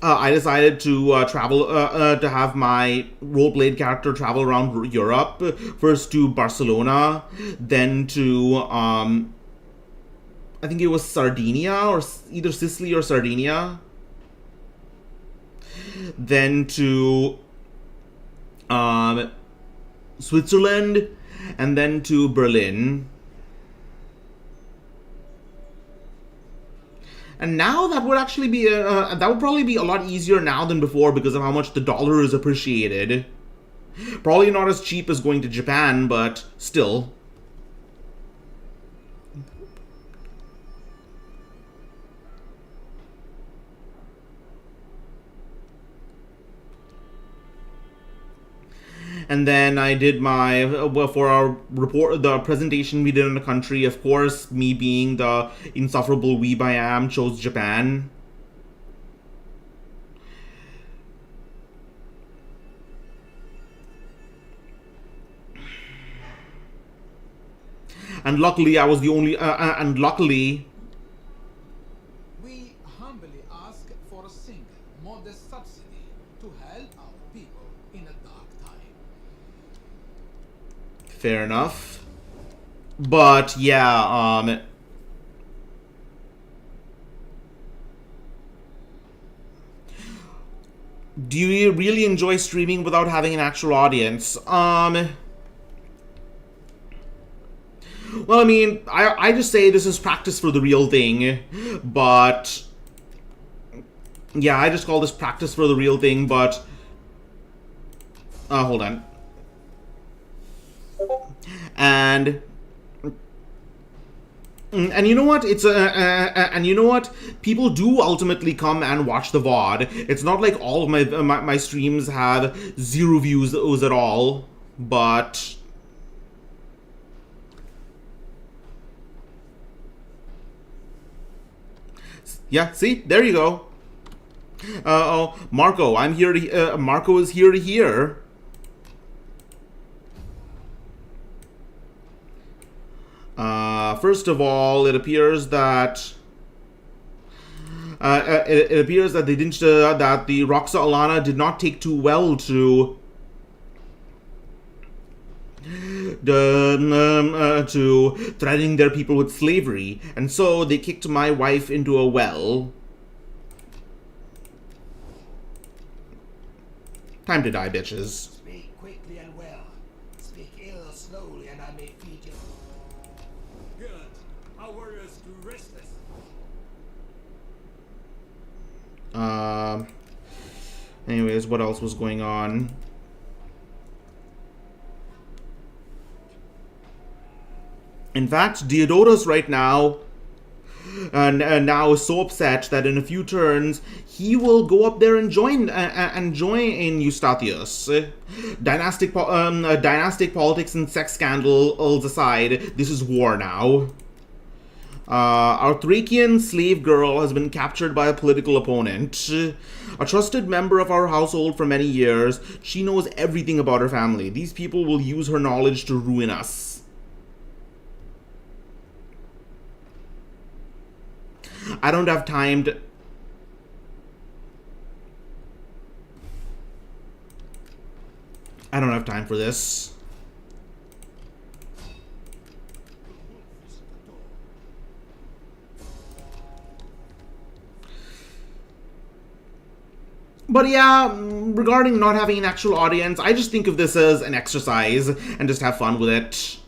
I decided to travel to have my role-played character travel around Europe. First to Barcelona, then to I think it was Sardinia, or either Sicily or Sardinia. Then to Switzerland, and then to Berlin. And now that would actually be that would probably be a lot easier now than before because of how much the dollar is appreciated. Probably not as cheap as going to Japan, but still. And then I did my, for our report, the presentation we did in the country, of course, me being the insufferable weeb I am, chose Japan. And luckily, I was the only, and luckily, we humbly ask for a single modest subsidy to help our people in a dark time. fair enough. But yeah, do you really enjoy streaming without having an actual audience? Well, I mean, I just say this is practice for the real thing, but yeah, I just call this practice for the real thing, but hold on. And you know what? It's and you know what? People do ultimately come and watch the VOD. It's not like all of my streams have 0 views at all, but yeah, see? There you go. Oh, Marco, I'm here to Marco is here to hear. First of all, it appears that it appears that they didn't that the Roxa Alana did not take too well to threatening their people with slavery, and so they kicked my wife into a well. Time to die, bitches. Speak quickly and well. Speak ill slowly, and I may feed you. Good. Our warriors do restless. Anyways, what else was going on? In fact, Diodorus right now now is so upset that in a few turns he will go up there and join in Eustathius. Dynastic politics and sex scandals aside, this is war now. Our Thracian slave girl has been captured by a political opponent. A trusted member of our household for many years, she knows everything about her family. These people will use her knowledge to ruin us. I don't have time to... I don't have time for this. But yeah, regarding not having an actual audience, I just think of this as an exercise and just have fun with it.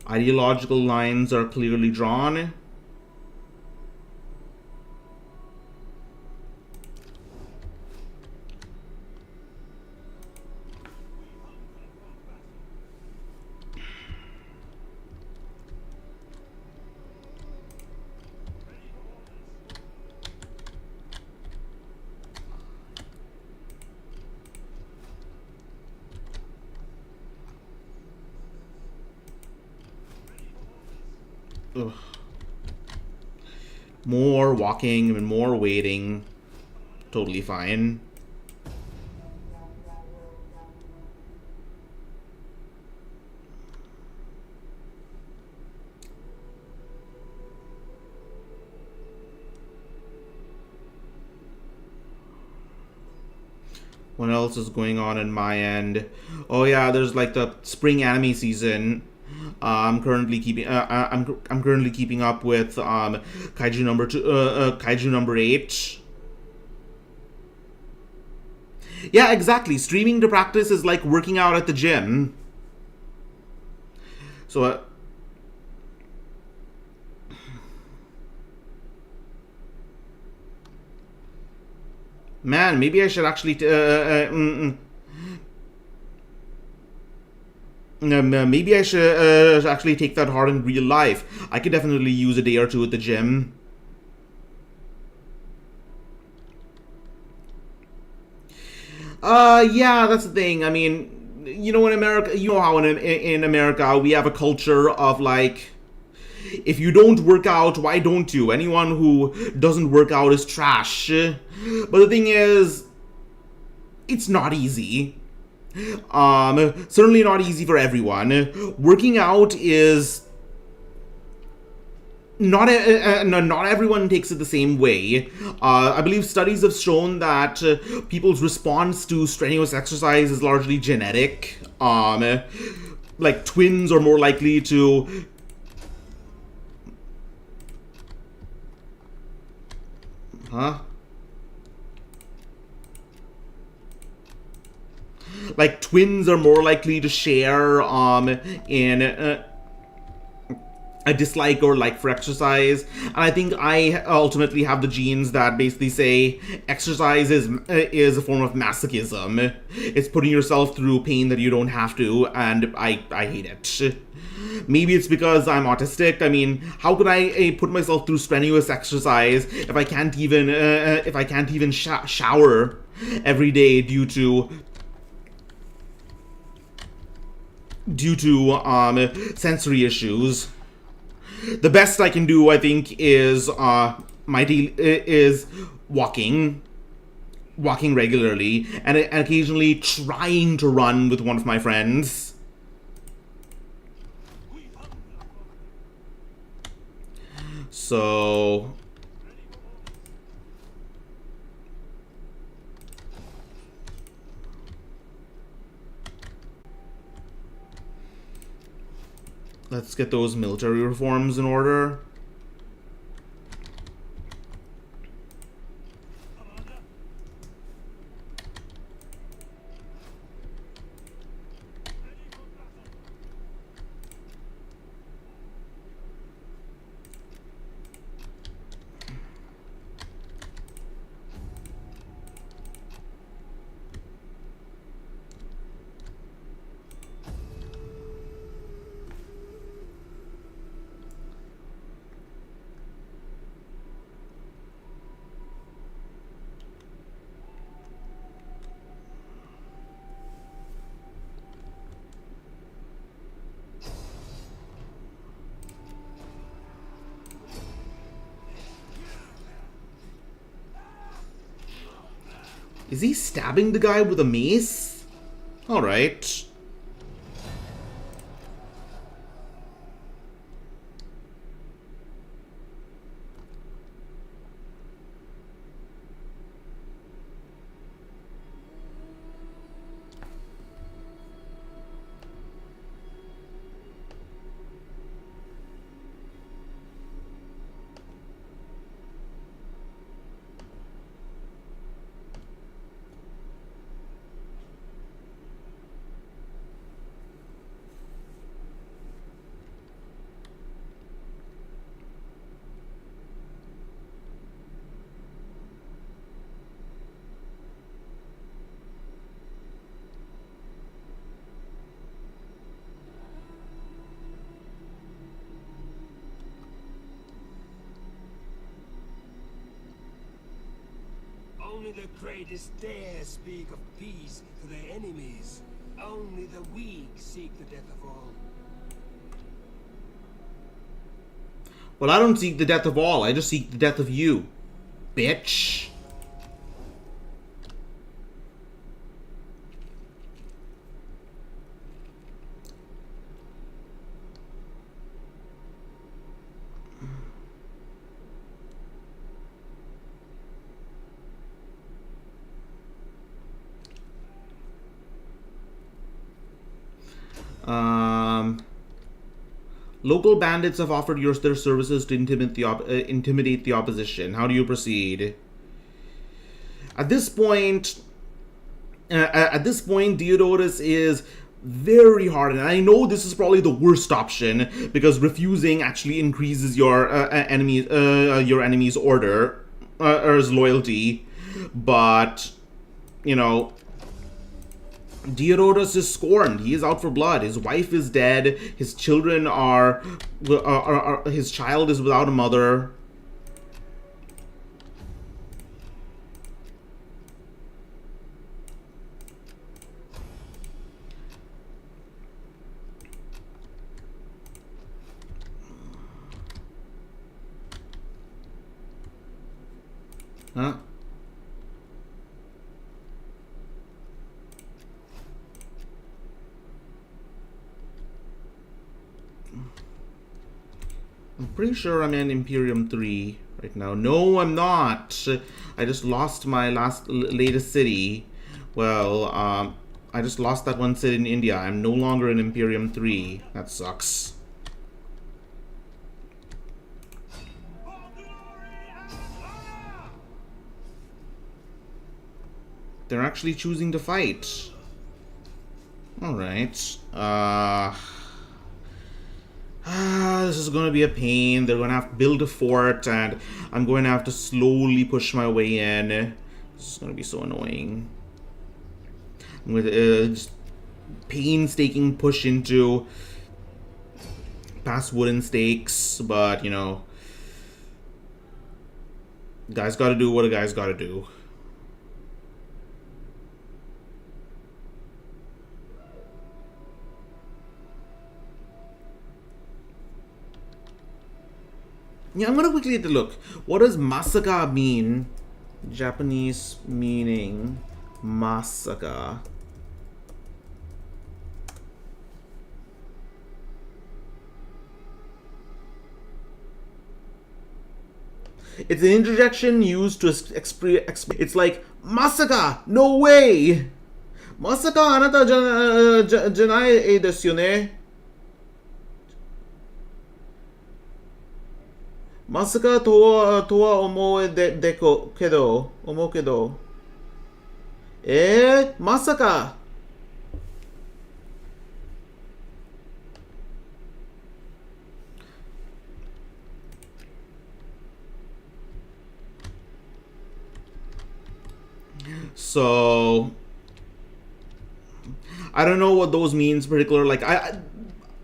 Ideological lines are clearly drawn. Ugh. More walking and more waiting. Totally fine. What else is going on in my end? Oh yeah, there's like the spring anime season. I'm currently keeping. I'm currently keeping up with Kaiju number two. Kaiju number 8. Yeah, exactly. Streaming to practice is like working out at the gym. So. Man, maybe I should actually. Maybe I should actually take that hard in real life. I could definitely use a day or two at the gym. Yeah, that's the thing. I mean, in America, you know how in America we have a culture of like, if you don't work out, why don't you? Anyone who doesn't work out is trash. But the thing is, it's not easy. Certainly not easy for everyone. Working out is not everyone takes it the same way. I believe studies have shown that people's response to strenuous exercise is largely genetic. Like twins are more likely to. Huh? Like twins are more likely to share in a dislike or like for exercise, and I think I ultimately have the genes that basically say exercise is a form of masochism. It's putting yourself through pain that you don't have to, and I hate it. Maybe it's because I'm autistic. I mean, how could I put myself through strenuous exercise if I can't even shower every day due to sensory issues? The best I can do, I think, is is walking regularly, and occasionally trying to run with one of my friends. So. Let's get those military reforms in order. Is he stabbing the guy with a mace? Alright. Only the greatest dare speak of peace to their enemies. Only the weak seek the death of all. Well, I don't seek the death of all. I just seek the death of you, bitch. Local bandits have offered their services to intimidate the opposition. How do you proceed? At this point, Diodorus is very hard, and I know this is probably the worst option because refusing actually increases your enemy's order or his loyalty. But you know, Diodorus is scorned. He is out for blood. His wife is dead. His children his child is without a mother. Huh? I'm pretty sure I'm in Imperium 3 right now. No, I'm not. I just lost my latest city. Well, I just lost that one city in India. I'm no longer in Imperium 3. That sucks. They're actually choosing to fight. Alright. This is going to be a pain. They're going to have to build a fort, and I'm going to have to slowly push my way in. This is going to be so annoying. I'm going to just painstaking push into past wooden stakes, but, you know, guys got to do what a guy's got to do. Yeah, I'm gonna quickly take a look. What does massacre mean? Japanese meaning massacre. It's an interjection used to express. It's like massacre. No way. Massacre anata janai desu yo ne. Massacre to wa omou kedo. Massacre. So I don't know what those means particular. Like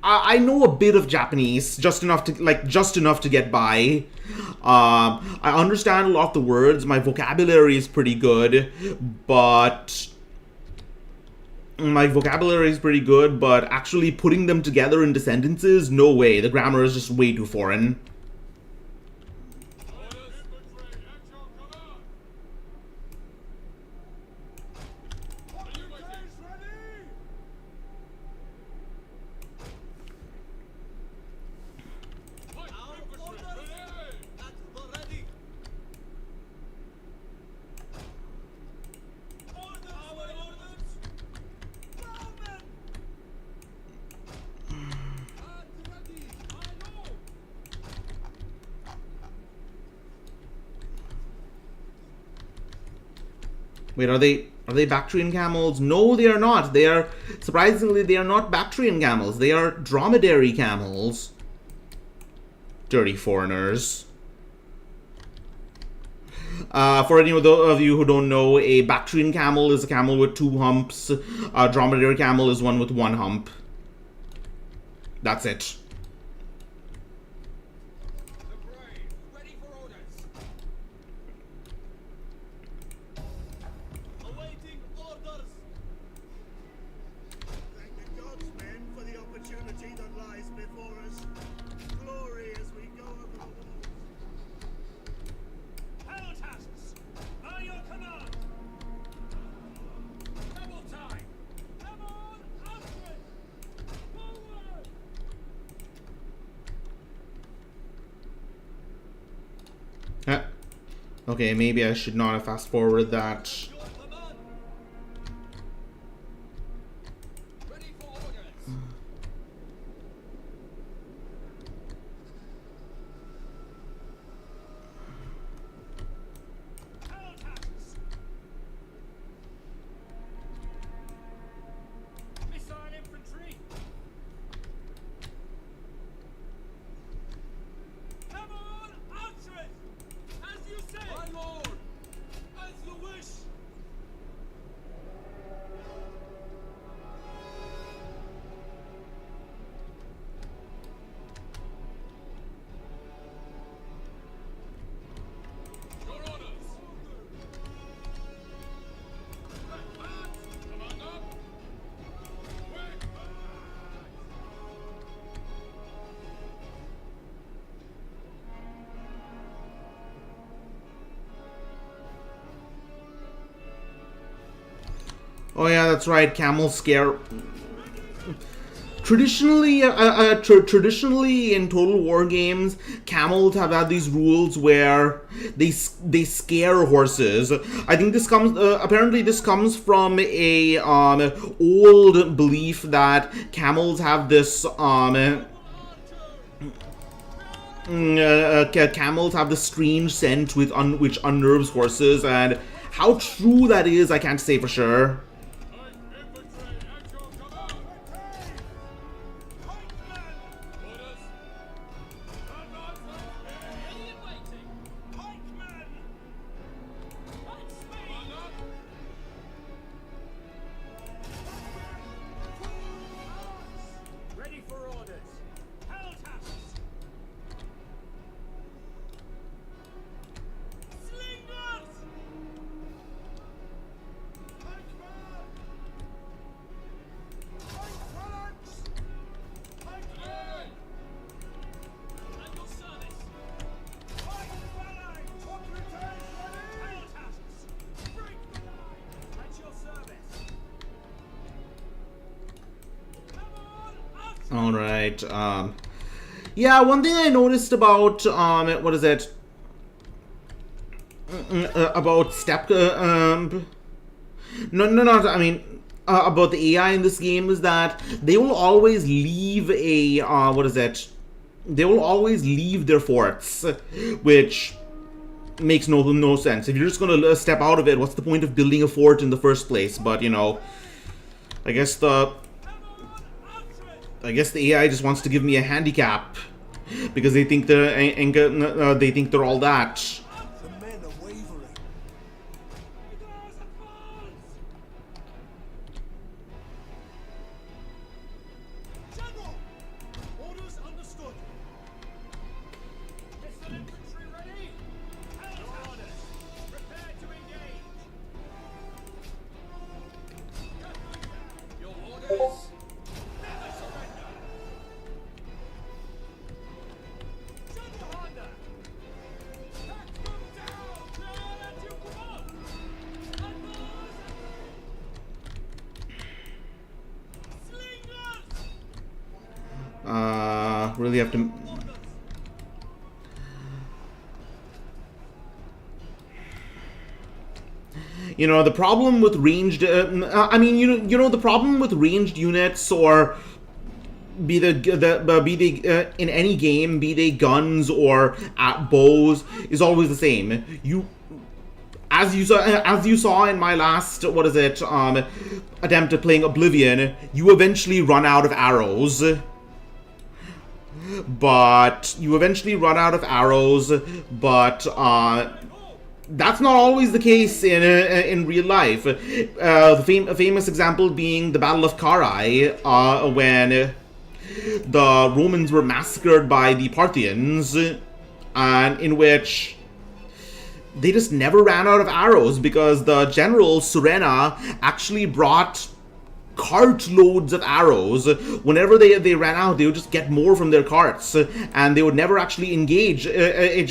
I know a bit of Japanese, just enough to get by. I understand a lot of the words. My vocabulary is pretty good, but actually putting them together into sentences, no way. The grammar is just way too foreign. Wait, are they Bactrian camels? No, they are not. They are, surprisingly, they are not Bactrian camels. They are dromedary camels. Dirty foreigners. For any of you who don't know, a Bactrian camel is a camel with 2 humps. A dromedary camel is one with 1 hump. That's it. Okay, maybe I should not have fast-forwarded that. Oh yeah, that's right. Camel scare. Traditionally, traditionally in Total War games, camels have had these rules where they scare horses. I think this comes apparently this comes from a old belief that camels have this camels have this strange scent which unnerves horses, and how true that is, I can't say for sure. Ready for orders. Hell taps. Slingers! At your service. Hell taps. Break the line. At your service. Come on, out. All right. Yeah, one thing I noticed about what is it? About step no, I mean about the AI in this game is that they will always leave a what is it? They will always leave their forts, which makes no sense. If you're just gonna step out of it, what's the point of building a fort in the first place? But you know, I guess the AI just wants to give me a handicap because they think they're all that. The men are wavering. General! Orders understood. Missile infantry ready. Hell orders. Prepare to engage. Your orders? Never surrender. Commander. Back them down. Down at your command. Slingers! Really have to. You know, the problem with ranged. I mean, you know, the problem with ranged units, or be they in any game, be they guns or bows, is always the same. As you saw in my last attempt at playing Oblivion, you eventually run out of arrows. But that's not always the case in real life. A famous example being the Battle of Carrhae, when the Romans were massacred by the Parthians, and in which they just never ran out of arrows because the general Surena actually brought cartloads of arrows. Whenever they ran out, they would just get more from their carts, and they would never actually engage, make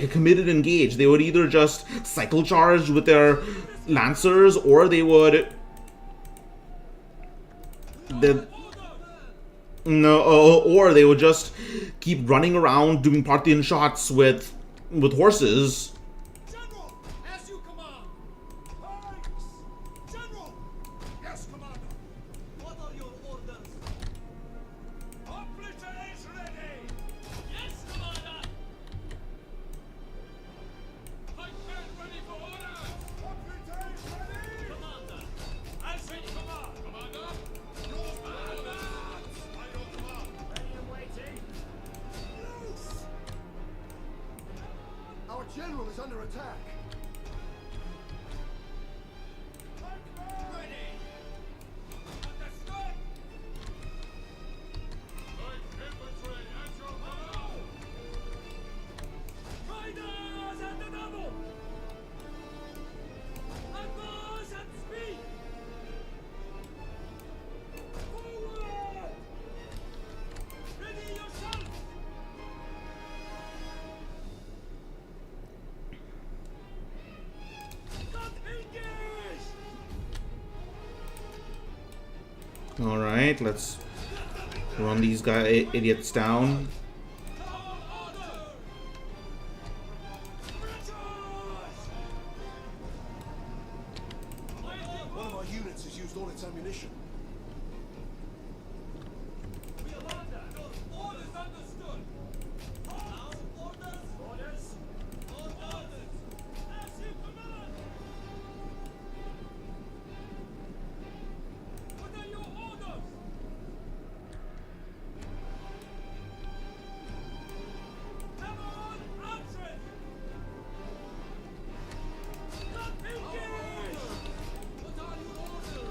a committed engage. They would either just cycle charge with their lancers, or they would or they would just keep running around doing Parthian shots with horses. General! As you command! Thanks! General! Yes, Commander! What are your orders? Obliges ready! Yes, Commander! Pikemen ready for orders! Obliges ready! Commander! As you command! Commander! Your orders! By your command! Ready and waiting. Loose! Our general is under attack. Ready! Understood! Light infantry at your command! Riders at the double! Advance at speed! Forward! Ready yourself! Alright, let's run these idiots down. One of our units has used all its ammunition. Orders understood. Orders. Orders. Orders. As you command. What are your orders? Come on, answer it. Engage. What are your orders?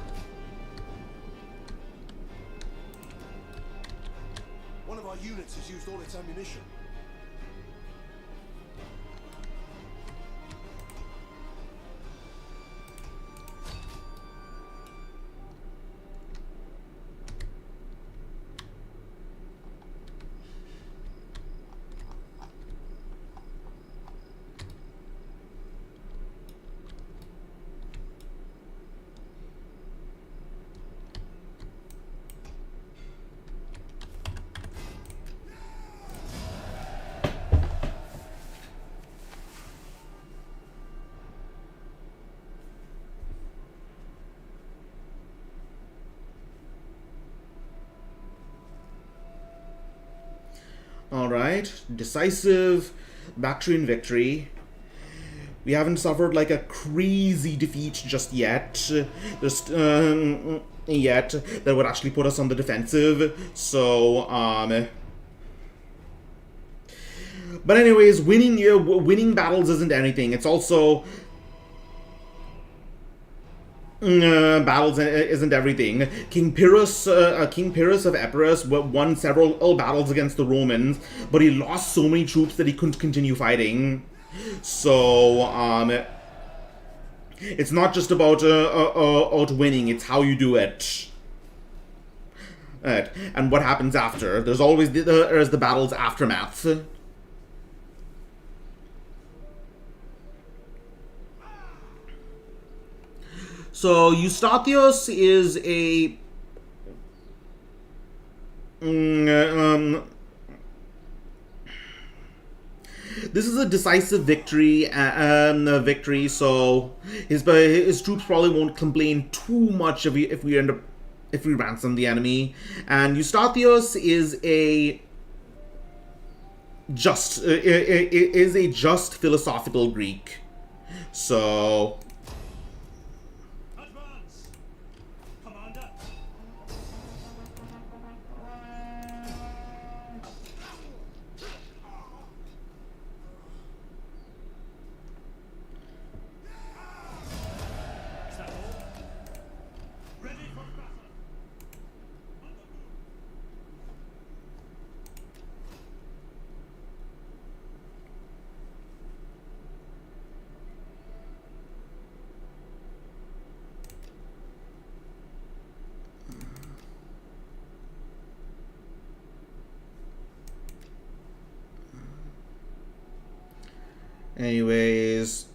One of our units has used all its ammunition. Alright, decisive Bactrian victory. We haven't suffered like a crazy defeat just yet. Just yet that would actually put us on the defensive. So but anyways, winning battles isn't anything. It's also battles isn't everything. King Pyrrhus of Epirus won several battles against the Romans, but he lost so many troops that he couldn't continue fighting. So it's not just about winning; it's how you do it. Right. And what happens after? There's always there's the battle's aftermath. So Eustathios is a this is a decisive victory. So his troops probably won't complain too much if we ransom the enemy. And Eustathios is a just philosophical Greek. So. Advance. Commander. Is that all? Ready for battle. On the move. Anyways.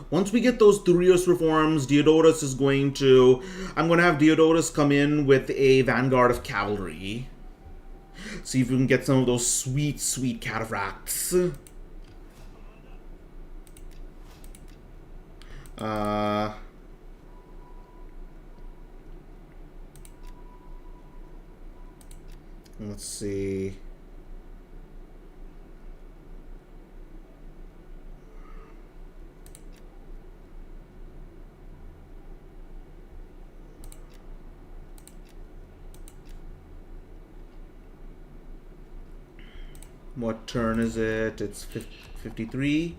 Once we get those Thurios reforms, Diodorus is going to... I'm going to have Diodorus come in with a vanguard of cavalry. See if we can get some of those sweet, sweet cataphracts. Let's see. What turn is it? It's 53.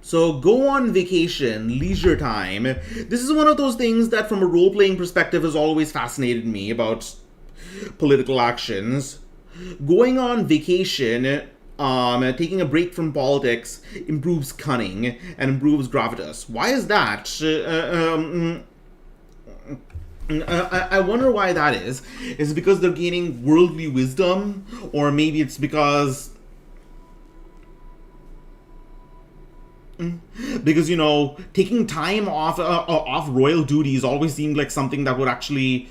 So go on vacation, leisure time. This is one of those things that from a role-playing perspective has always fascinated me about political actions. going on vacation, taking a break from politics improves cunning and improves gravitas. Why is that? I wonder why that is. Is it because they're gaining worldly wisdom? Or maybe it's because, you know, taking time off royal duties always seemed like something that would actually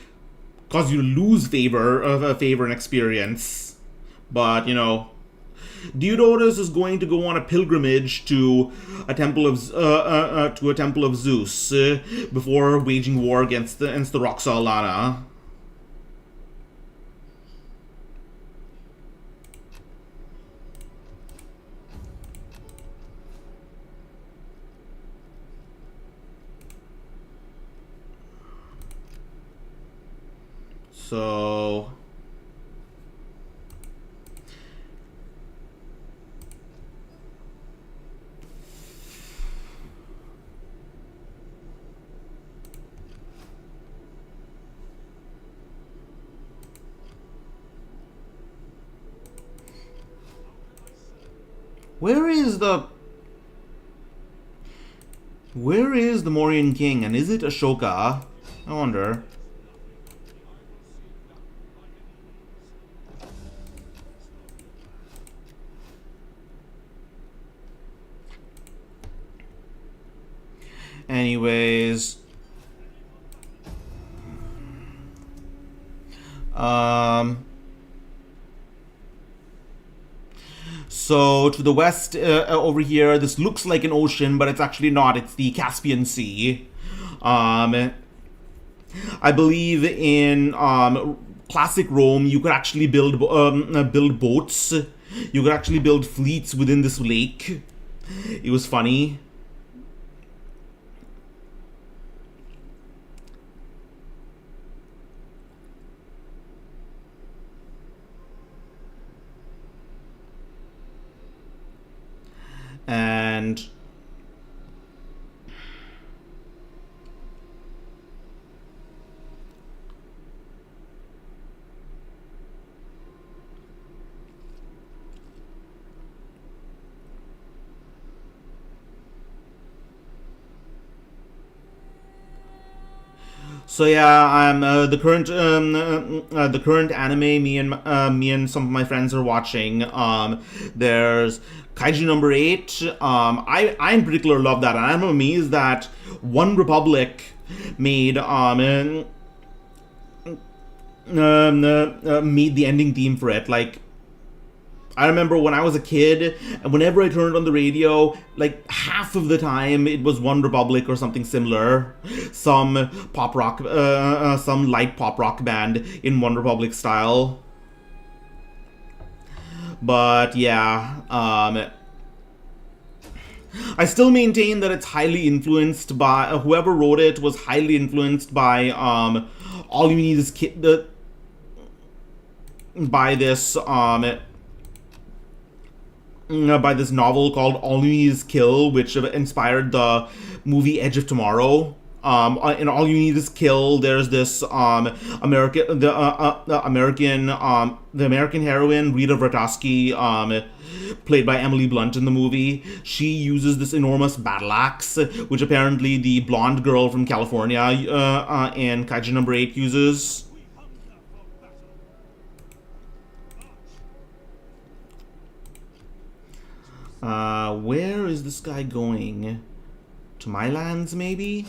cause you to lose favor and experience. But, you know, Diodorus is going to go on a pilgrimage to a temple of Zeus before waging war against the Roxolana. So Where is the Mauryan king, and is it Ashoka? I wonder. Anyways, so to the west over here, this looks like an ocean, but it's actually not. It's the Caspian Sea. I believe in classic Rome, you could actually build boats. You could actually build fleets within this lake. It was funny. And so yeah, I'm the current anime me and some of my friends are watching. There's Kaiju number 8. I in particular love that, and I'm amazed that One Republic made made the ending theme for it. Like, I remember when I was a kid, and whenever I turned on the radio, like half of the time it was One Republic or something similar, some pop rock, some light pop rock band in One Republic style. But yeah, I still maintain that it's highly influenced by whoever wrote it was highly influenced by All You Need Is by this novel called All You Need Is Kill, which inspired the movie Edge of Tomorrow. In All You Need Is Kill, there's this American heroine Rita Vratoski, played by Emily Blunt in the movie. She uses this enormous battle axe, which apparently the blonde girl from California in Kaiju number 8 uses. Where is this guy going? To my lands, maybe?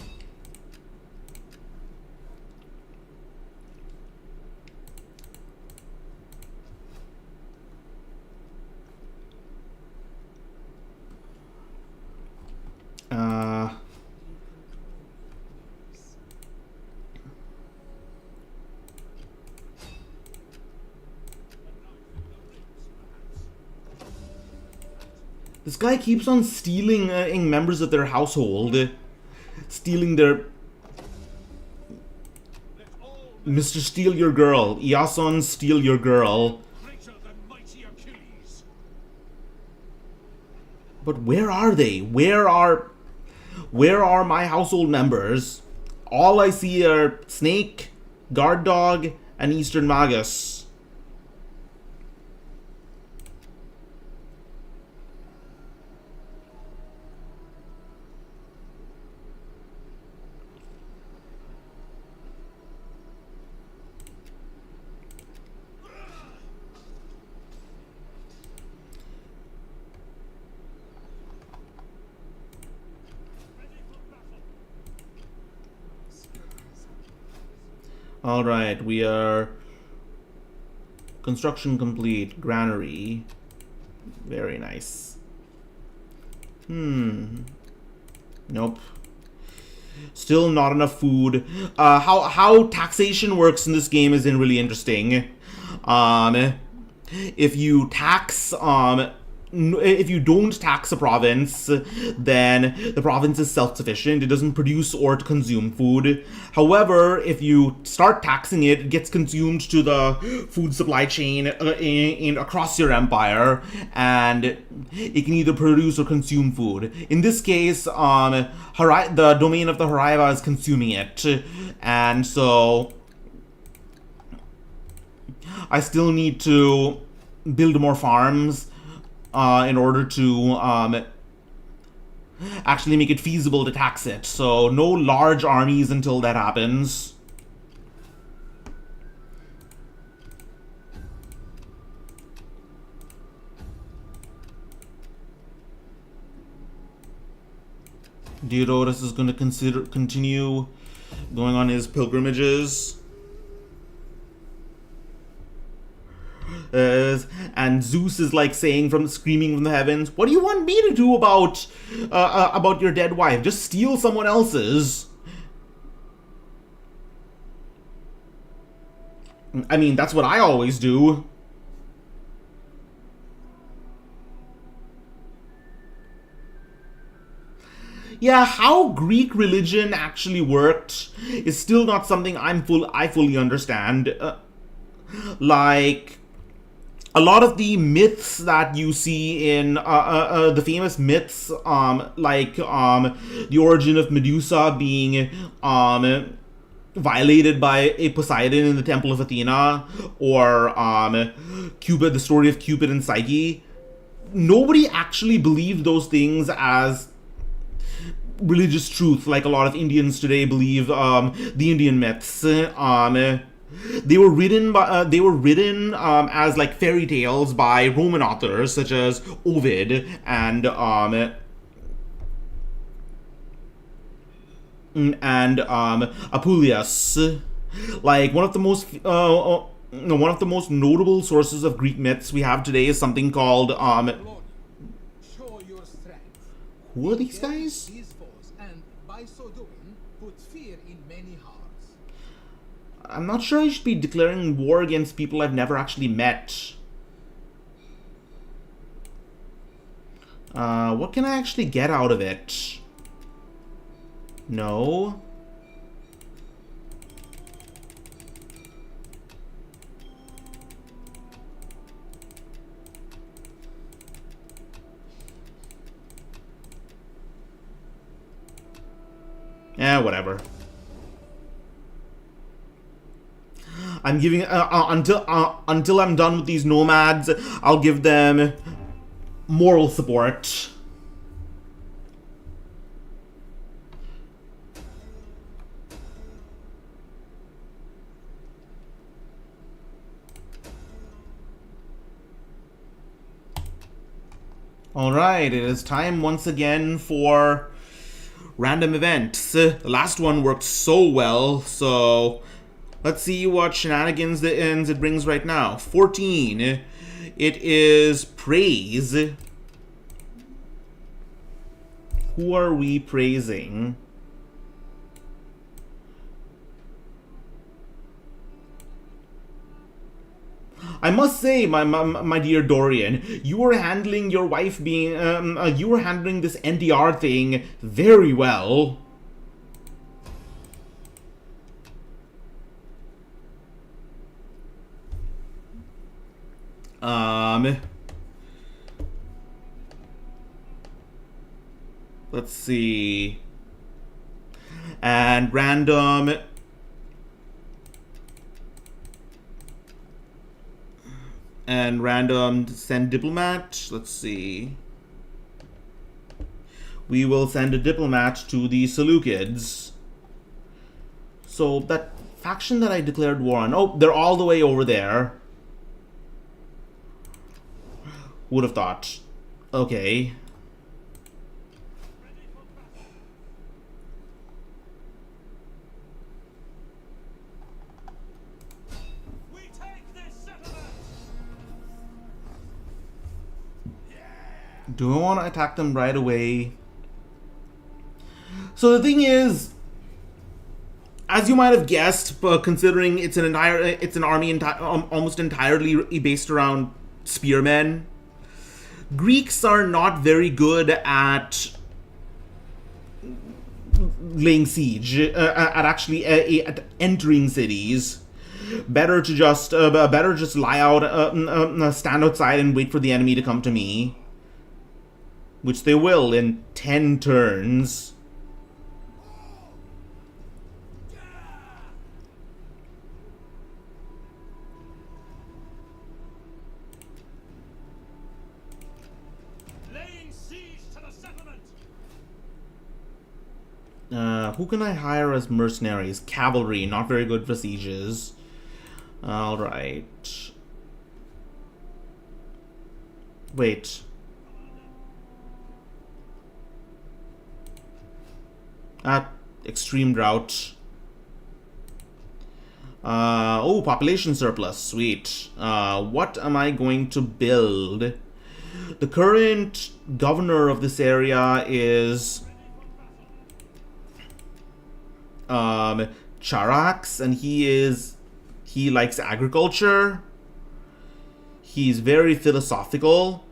This guy keeps on stealing members of their household. Stealing their... Mr. Steal Your Girl. Iason, steal your girl. But where are they? Where are my household members? All I see are Snake, Guard Dog, and Eastern Magus. All right, we are construction complete. Granary, very nice. Nope. Still not enough food. How taxation works in this game is really interesting. If you tax if you don't tax a province, then the province is self-sufficient. It doesn't produce or consume food. However, if you start taxing it, it gets consumed to the food supply chain in across your empire, and it can either produce or consume food. In this case, the domain of the Haraiva is consuming it, and so I still need to build more farms in order to actually make it feasible to tax it. So no large armies until that happens. Diodorus is going to continue going on his pilgrimages. And Zeus is like screaming from the heavens, "What do you want me to do about your dead wife? Just steal someone else's." I mean, that's what I always do. Yeah, how Greek religion actually worked is still not something I fully understand. Like, a lot of the myths that you see in the famous myths, like the origin of Medusa being violated by a Poseidon in the Temple of Athena, or Cupid, the story of Cupid and Psyche, nobody actually believed those things as religious truth, like a lot of Indians today believe the Indian myths. They were written as like fairy tales by Roman authors such as Ovid and Apuleius. Like one of the most notable sources of Greek myths we have today is something called Show your strength. who are these guys? These foes, and by so doing, put fear in many hearts. I'm not sure I should be declaring war against people I've never actually met. What can I actually get out of it? No. Whatever. I'm giving until I'm done with these nomads, I'll give them moral support. All right, it is time once again for random events. The last one worked so well, so let's see what shenanigans it brings right now. 14. It is praise. Who are we praising? I must say, my dear Dorian, you were handling your wife being, you were handling this NDR thing very well. Let's see. And random. And random send diplomat. Let's see. We will send a diplomat to the Seleucids. So that faction that I declared war on. Oh, they're all the way over there. Would have thought. Okay. Do I want to attack them right away? So the thing is, as you might have guessed, considering it's an army almost entirely based around spearmen, Greeks are not very good at laying siege, at entering cities. Better just lie out, stand outside and wait for the enemy to come to me, which they will in 10 turns. Laying siege to the settlement. Who can I hire as mercenaries? Cavalry, not very good for sieges. Alright. Wait. Extreme drought. Oh, population surplus. Sweet. What am I going to build? The current governor of this area is Charax, and he likes agriculture. He's very philosophical.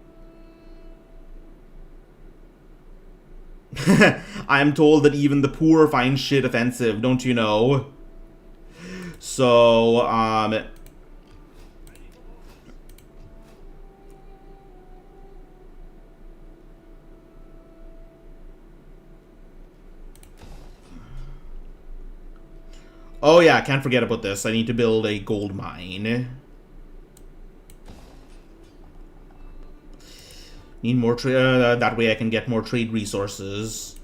I'm told that even the poor find shit offensive, don't you know? So, oh yeah, can't forget about this. I need to build a gold mine. Need more that way I can get more trade resources.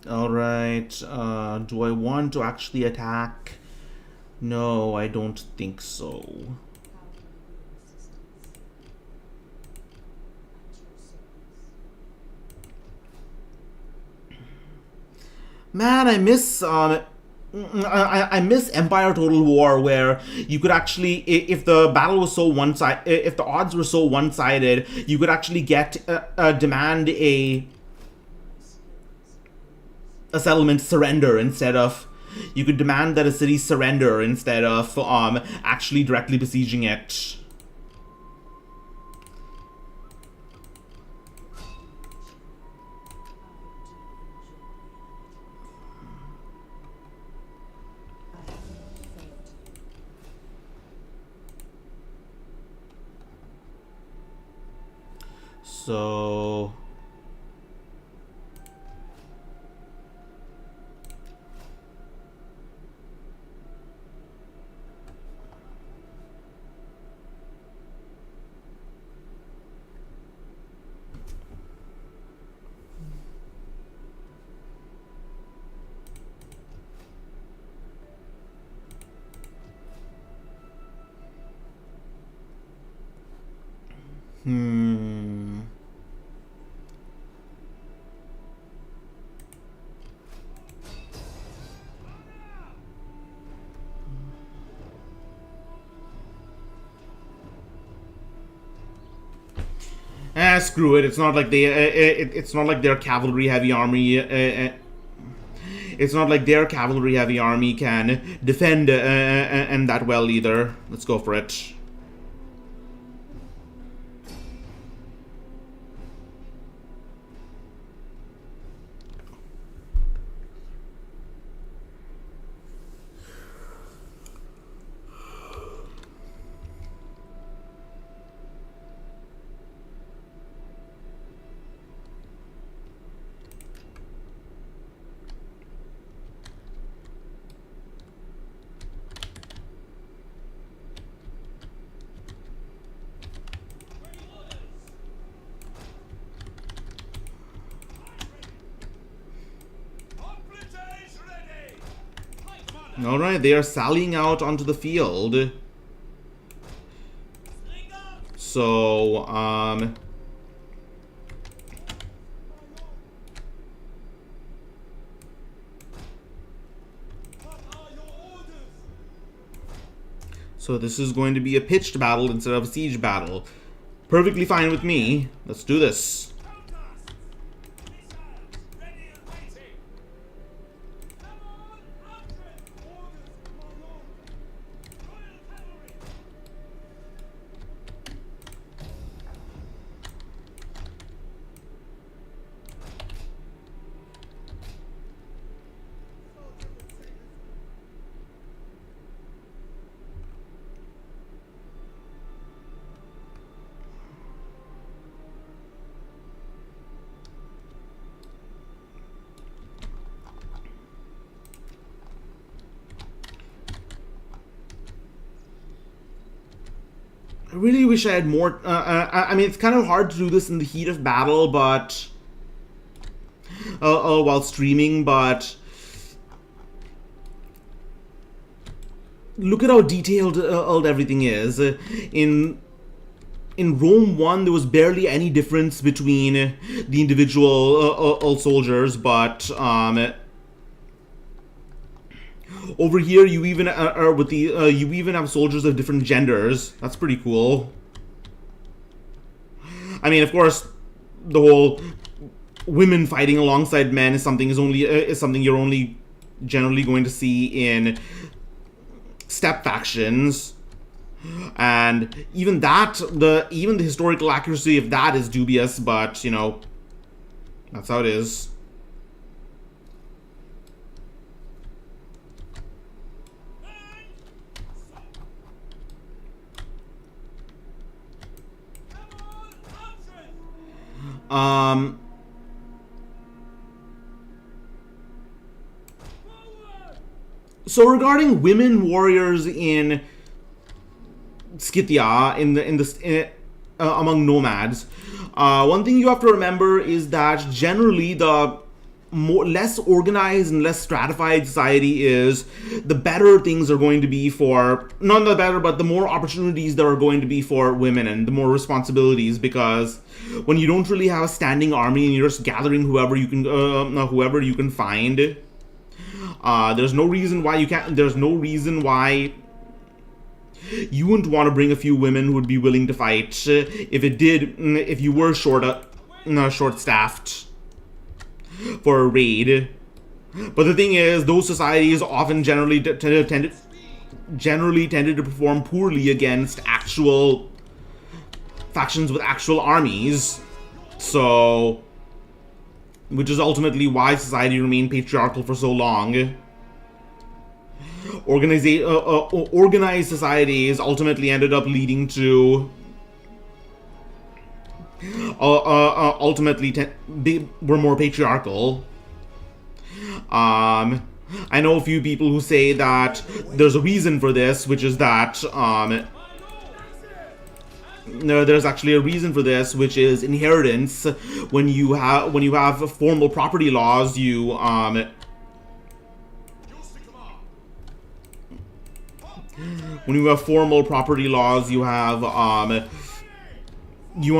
Alright, do I want to actually attack? No, I don't think so. Man, I miss I miss Empire Total War, where you could actually, if the battle was so one-sided, if the odds were so one-sided, you could actually get demand a settlement surrender instead of, you could demand that a city surrender instead of actually directly besieging it. So screw it. It's not like they. It's not like their cavalry heavy army. It's not like their cavalry heavy army can defend and that well either. Let's go for it. Alright, they are sallying out onto the field. So, so this is going to be a pitched battle instead of a siege battle. Perfectly fine with me. Let's do this. I really wish I had more. I mean, it's kind of hard to do this in the heat of battle, but while streaming. But look at how detailed everything is. In Rome 1, there was barely any difference between the individual soldiers, but over here, you even you even have soldiers of different genders. That's pretty cool. I mean, of course, the whole women fighting alongside men is something you're only generally going to see in step factions, and even the historical accuracy of that is dubious. But you know, that's how it is. So regarding women warriors in Scythia, among nomads, one thing you have to remember is that generally the less organized and less stratified society is, the better things are going to be for, not the better, but the more opportunities there are going to be for women and the more responsibilities, because when you don't really have a standing army and you're just gathering whoever you can find, there's no reason why you wouldn't want to bring a few women who would be willing to fight if you were short-staffed for a raid. But the thing is, those societies often generally tended to perform poorly against actual factions with actual armies. So, which is ultimately why society remained patriarchal for so long. Organized societies ultimately ended up leading to were more patriarchal. I know a few people who say that there's a reason for this, which is that there's actually a reason for this, which is inheritance. When you have formal property laws, you want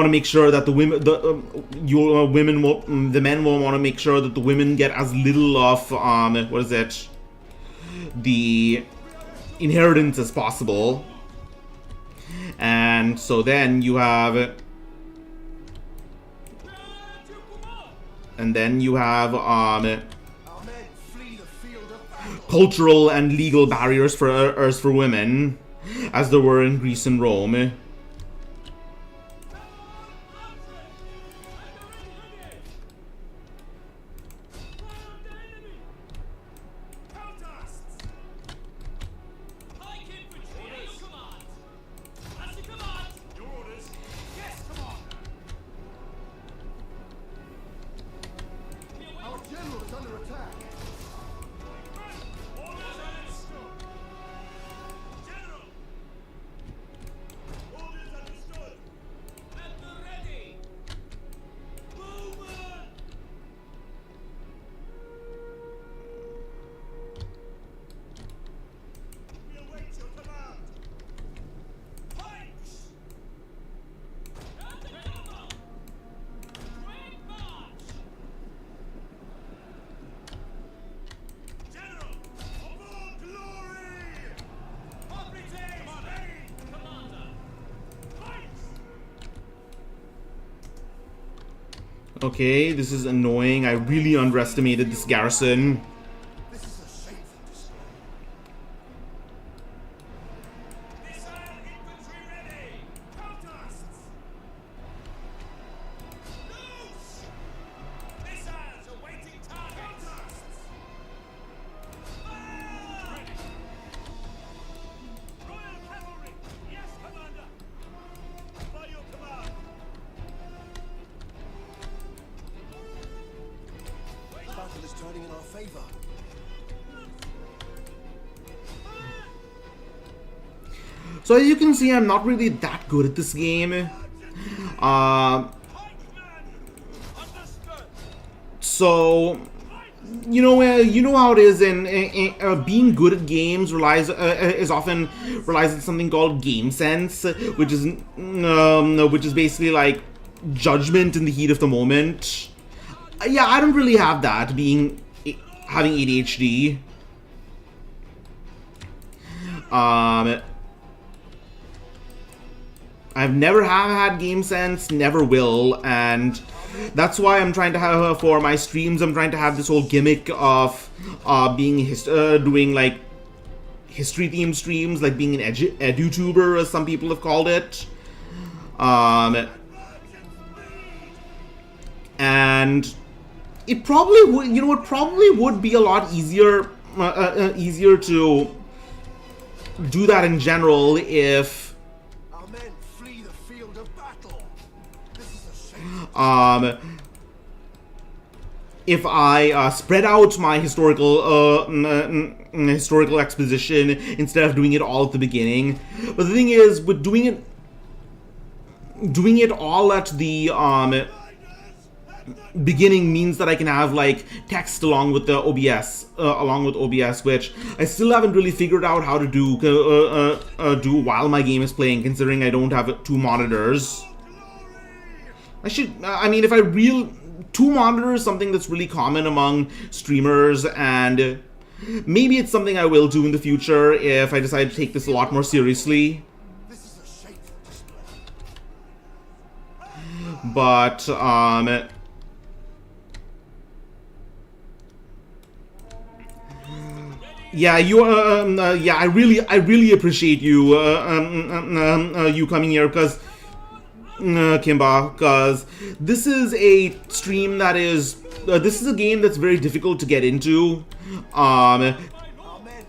to make sure that the men will want to make sure that the women get as little of the inheritance as possible. And so then you have cultural and legal barriers for women, as there were in Greece and Rome. Okay, this is annoying. I really underestimated this garrison. This is a shameful display. Missile infantry ready! Counters! Loose! Missiles awaiting targets! Ready! Royal Cavalry! Yes, Commander! By your command! The battle is turning in our favor. So as you can see, I'm not really that good at this game. Pikeman! Understood! So you know how it is in being good at games is often relies on something called game sense, which is basically like judgment in the heat of the moment. Yeah, I don't really have that, having ADHD. I've never have had game sense, never will, and that's why I'm trying to have for my streams. I'm trying to have this whole gimmick of doing like history themed streams, like being an edutuber, as some people have called it. And it probably would be a lot easier to do that in general if Our men flee the field of battle. This is a shameful. If I spread out my historical exposition instead of doing it all at the beginning. But the thing is, with doing it all at the beginning means that I can have like text along with the OBS, which I still haven't really figured out how to do while my game is playing, considering I don't have two monitors. I mean, if I two monitors, something that's really common among streamers, and maybe it's something I will do in the future if I decide to take this a lot more seriously. This is a shameful display. But yeah, I really appreciate you you coming here, because Kimba, because this is a stream that is this is a game that's very difficult to get into. Our men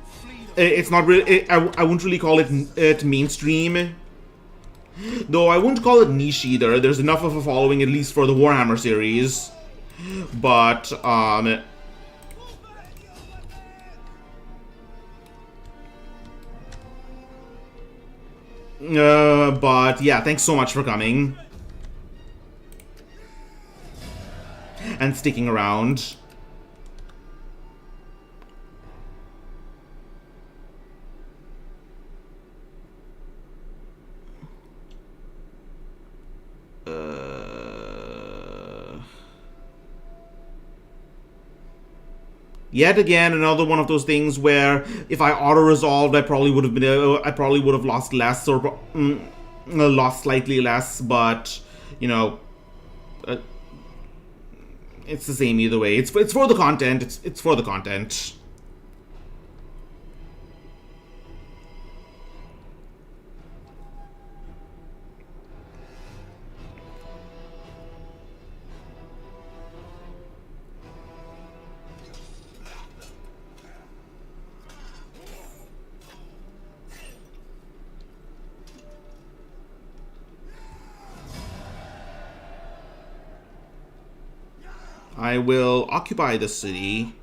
flee the It's not really, I wouldn't really call it mainstream, though I wouldn't call it niche either. There's enough of a following, at least for the Warhammer series, but yeah, thanks so much for coming and sticking around. Yet again, another one of those things where if I auto-resolved, I probably would have lost less, or lost slightly less, but you know, it's the same either way. It's for the content. It's for the content. I will occupy the city.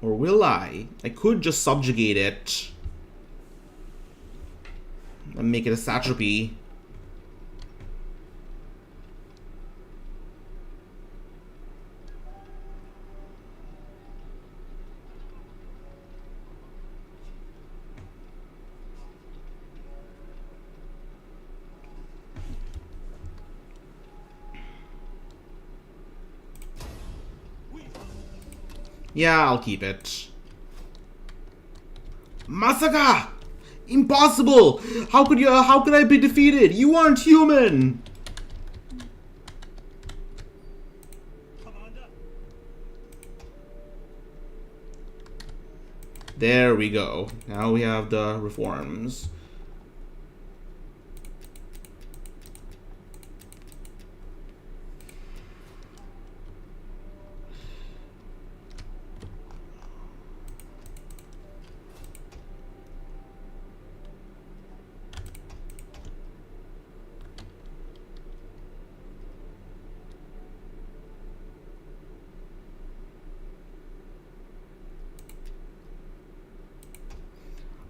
Or will I? I could just subjugate it and make it a satrapy. Yeah, I'll keep it. Massacre! Impossible! How could I be defeated? You aren't human! There we go. Now we have the reforms.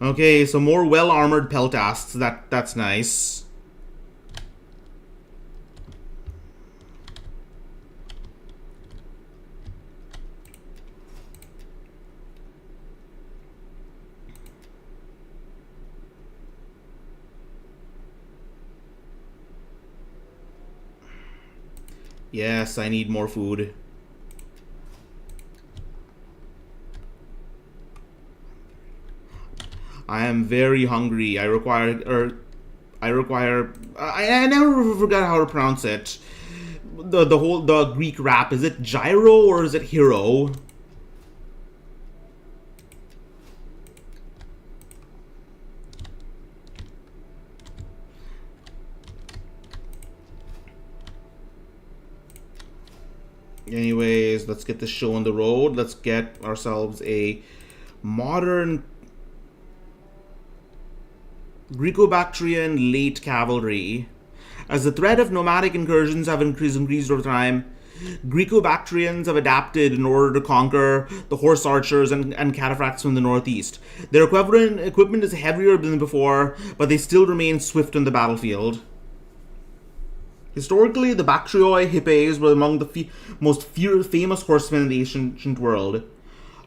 Okay, so more well-armored peltasts. That's nice. Yes, I need more food. I am very hungry. I never forget how to pronounce it. The Greek rap, is it gyro or is it hero? Anyways, let's get the show on the road. Let's get ourselves a modern Greco-Bactrian late cavalry. As the threat of nomadic incursions have increased over time, Greco-Bactrians have adapted in order to conquer the horse archers and cataphracts from the northeast. Their equipment is heavier than before, but they still remain swift on the battlefield. Historically, the Bactrioi Hippes were among the most famous horsemen in the ancient world.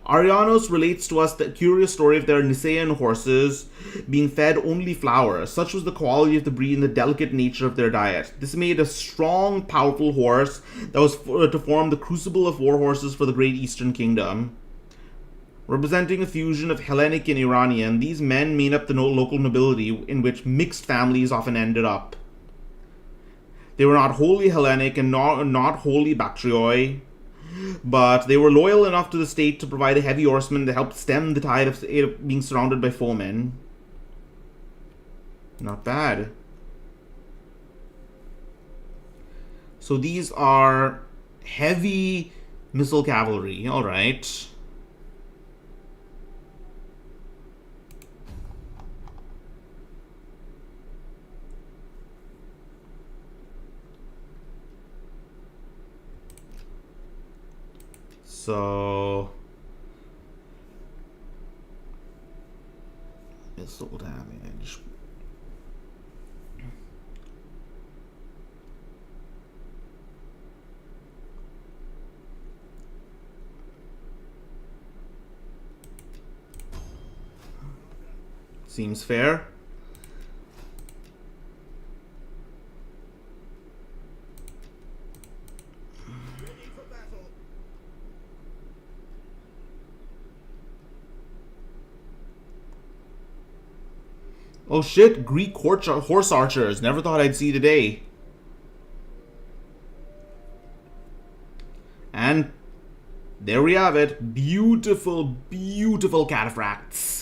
Arianos relates to us the curious story of their Nisaean horses being fed only flour. Such was the quality of the breed and the delicate nature of their diet. This made a strong, powerful horse that was to form the crucible of war horses for the great Eastern Kingdom. Representing a fusion of Hellenic and Iranian, these men made up the local nobility in which mixed families often ended up. They were not wholly Hellenic and not wholly Bactrioi, but they were loyal enough to the state to provide a heavy horseman to help stem the tide of being surrounded by foemen. Not bad. So these are heavy missile cavalry, alright. So missile damage. Seems fair. Oh shit, Greek horse archers. Never thought I'd see the day. And there we have it. Beautiful, beautiful cataphracts.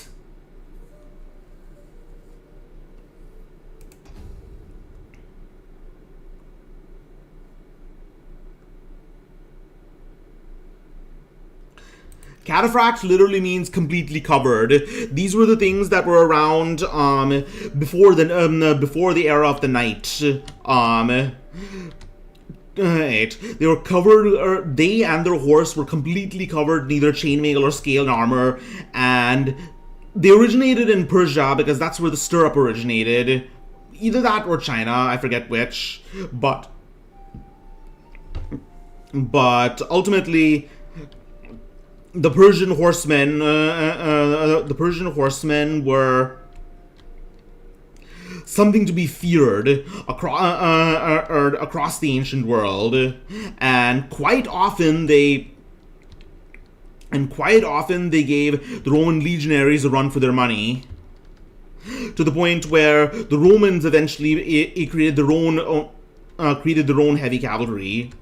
Cataphract literally means completely covered. These were the things that were around before the era of the knight. They were covered. They and their horse were completely covered, neither chainmail or scaled armor, and they originated in Persia because that's where the stirrup originated. Either that or China, I forget which. But ultimately, the Persian horsemen were something to be feared across the ancient world, and quite often they gave the Roman legionaries a run for their money, to the point where the Romans eventually created their own heavy cavalry.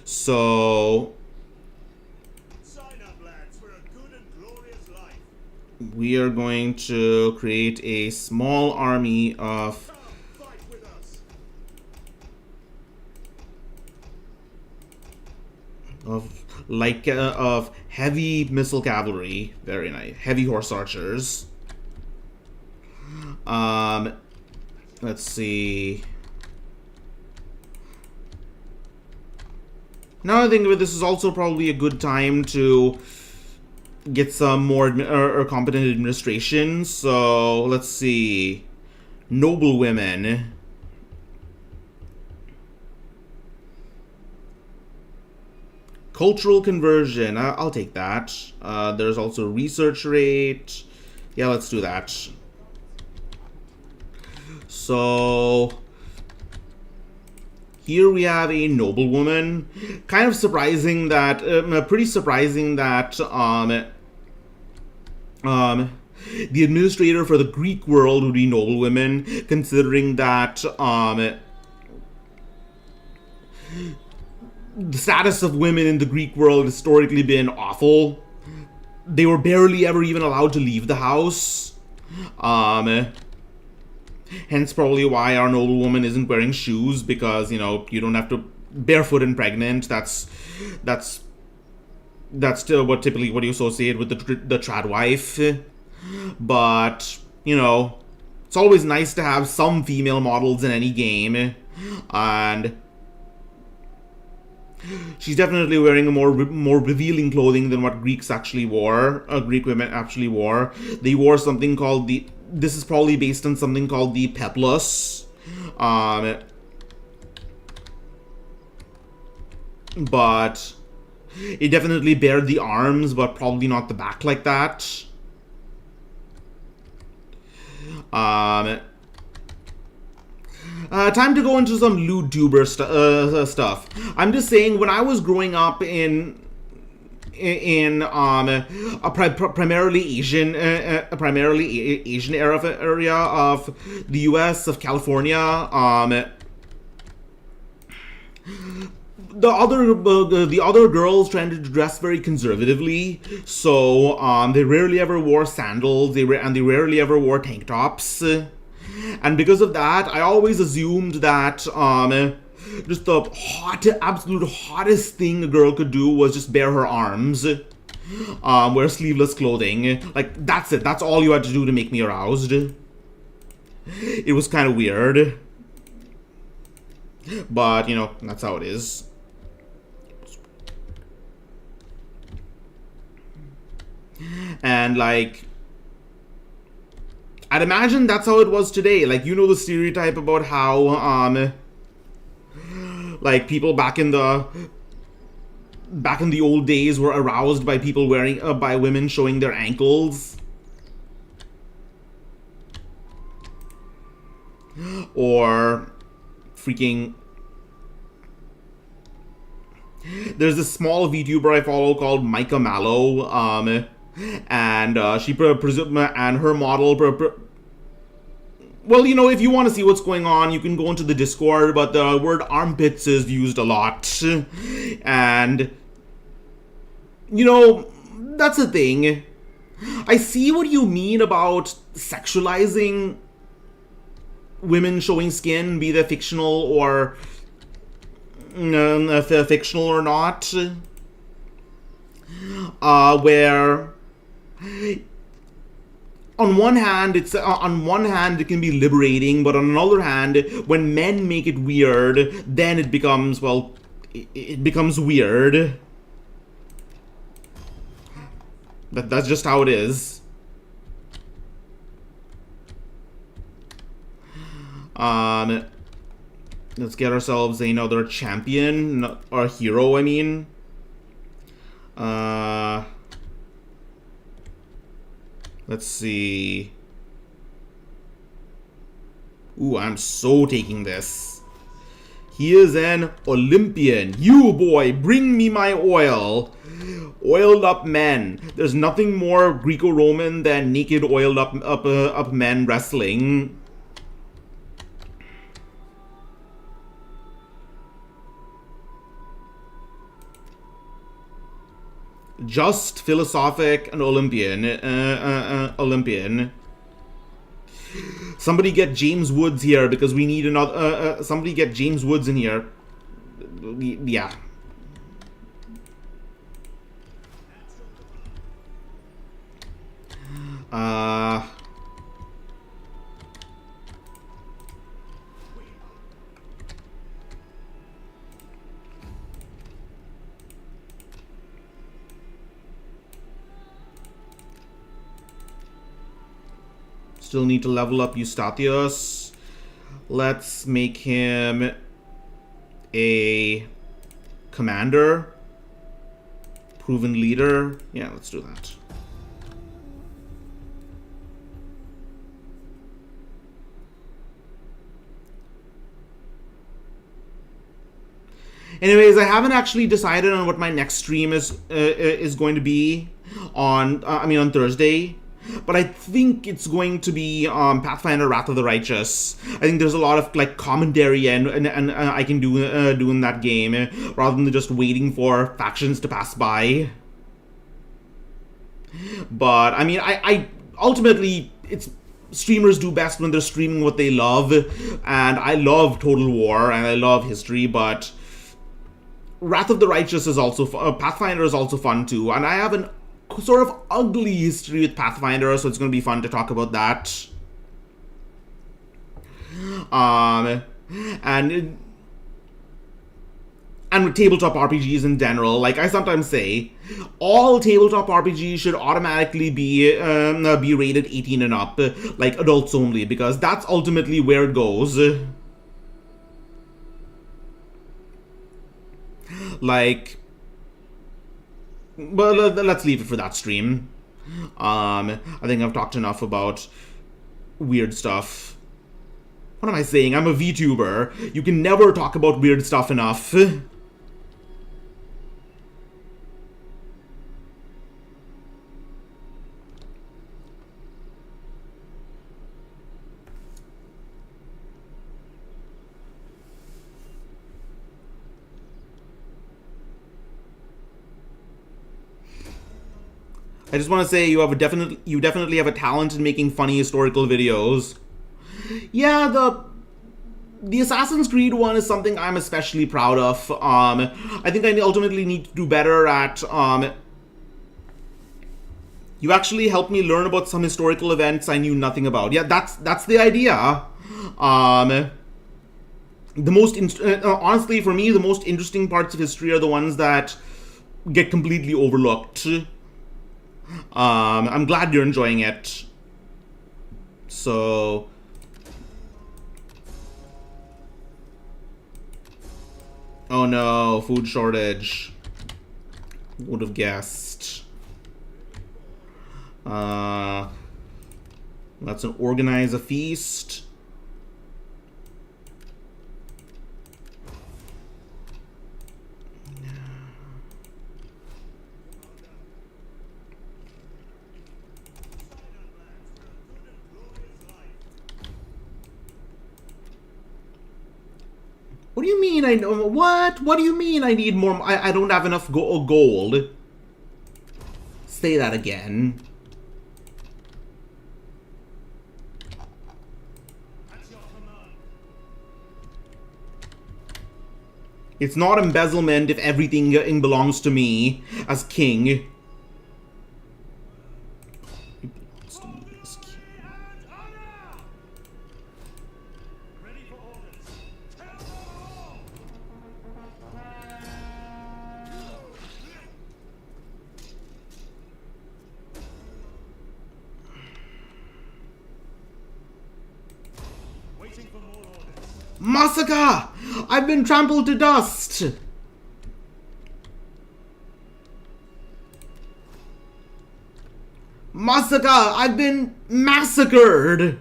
So we are going to create a small army of of heavy missile cavalry. Very nice. Heavy horse archers. Let's see. Now I think of it, this is also probably a good time to get some more or competent administration. So let's see. Noble women. Cultural conversion. I'll take that. There's also research rate. Yeah, let's do that. So here we have a noblewoman. Kind of surprising that, pretty surprising that the administrator for the Greek world would be noblewomen, considering that the status of women in the Greek world has historically been awful. They were barely ever even allowed to leave the house. Hence probably why our noblewoman isn't wearing shoes, because, you know, you don't have to barefoot and pregnant. That's still what you associate with the trad wife. But, you know, it's always nice to have some female models in any game, and she's definitely wearing a more revealing clothing than what Greeks actually wore. Greek women actually wore. They wore something called the. This is probably based on something called the peplus. But it definitely bared the arms, but probably not the back like that. Time to go into some lewd-tuber stuff. I'm just saying, when I was growing up in a primarily Asian area of the U.S. of California, the other girls tended to dress very conservatively, so they rarely ever wore sandals. They rarely ever wore tank tops. And because of that, I always assumed that just the absolute hottest thing a girl could do was just bare her arms, wear sleeveless clothing. Like, that's it. That's all you had to do to make me aroused. It was kind of weird. But, you know, that's how it is. And, like, I'd imagine that's how it was today. Like, you know the stereotype about how, like, people back in the old days were aroused by people wearing, by women showing their ankles. Or freaking... There's this small VTuber I follow called Micah Mallow, and she and her model well, you know, if you want to see what's going on, you can go into the Discord, but the word armpits is used a lot. And, you know, that's the thing. I see what you mean about sexualizing women showing skin, be they fictional or not. Where on one hand it can be liberating, but on another hand, when men make it weird, then it becomes, well, it becomes weird. That's just how it is. Let's get ourselves another champion, or hero, I mean. Let's see. Ooh, I'm so taking this. He is an Olympian. You, boy, bring me my oil. Oiled up men. There's nothing more Greco-Roman than naked oiled up men wrestling. Just, philosophic, and Olympian. Olympian. Somebody get James Woods here because we need another. Somebody get James Woods in here. Yeah. Still need to level up Eustathius. Let's make him a commander. Proven leader. Yeah, let's do that. Anyways, I haven't actually decided on what my next stream is going to be on. On Thursday. But I think it's going to be Pathfinder: Wrath of the Righteous. I think there's a lot of like commentary and I can do in that game rather than just waiting for factions to pass by. But I mean, I ultimately it's streamers do best when they're streaming what they love, and I love Total War and I love history, but Wrath of the Righteous is also Pathfinder is also fun too, and I have an sort of ugly history with Pathfinder, so it's going to be fun to talk about that. And with tabletop RPGs in general, like I sometimes say, all tabletop RPGs should automatically be rated 18 and up, like adults only, because that's ultimately where it goes. Like, but let's leave it for that stream. I think I've talked enough about weird stuff. What am I saying? I'm a VTuber. You can never talk about weird stuff enough. I just want to say you definitely have a talent in making funny historical videos. Yeah, the Assassin's Creed one is something I'm especially proud of. I think I ultimately need to do better at you actually helped me learn about some historical events I knew nothing about. Yeah, that's the idea. Honestly, for me, the most interesting parts of history are the ones that get completely overlooked. I'm glad you're enjoying it. So, oh no, food shortage. Would have guessed. Let's organize a feast. What do you mean I know? What? What do you mean I need more? I don't have enough gold. Say that again. It's not embezzlement if everything belongs to me as king. Massacre! I've been trampled to dust! Massacre! I've been massacred!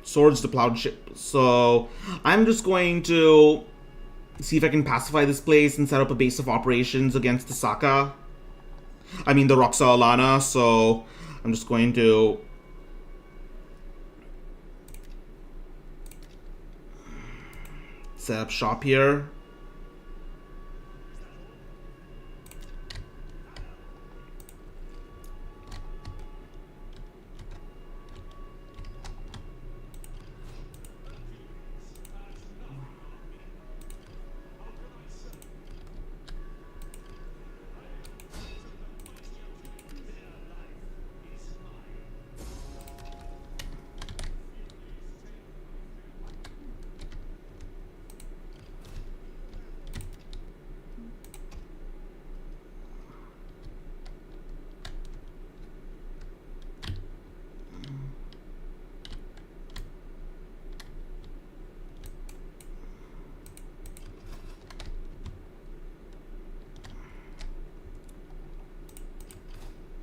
Swords to plowed ship. So, I'm just going to see if I can pacify this place and set up a base of operations against the Saka. I mean, the Roxalana, so I'm just going to set up shop here.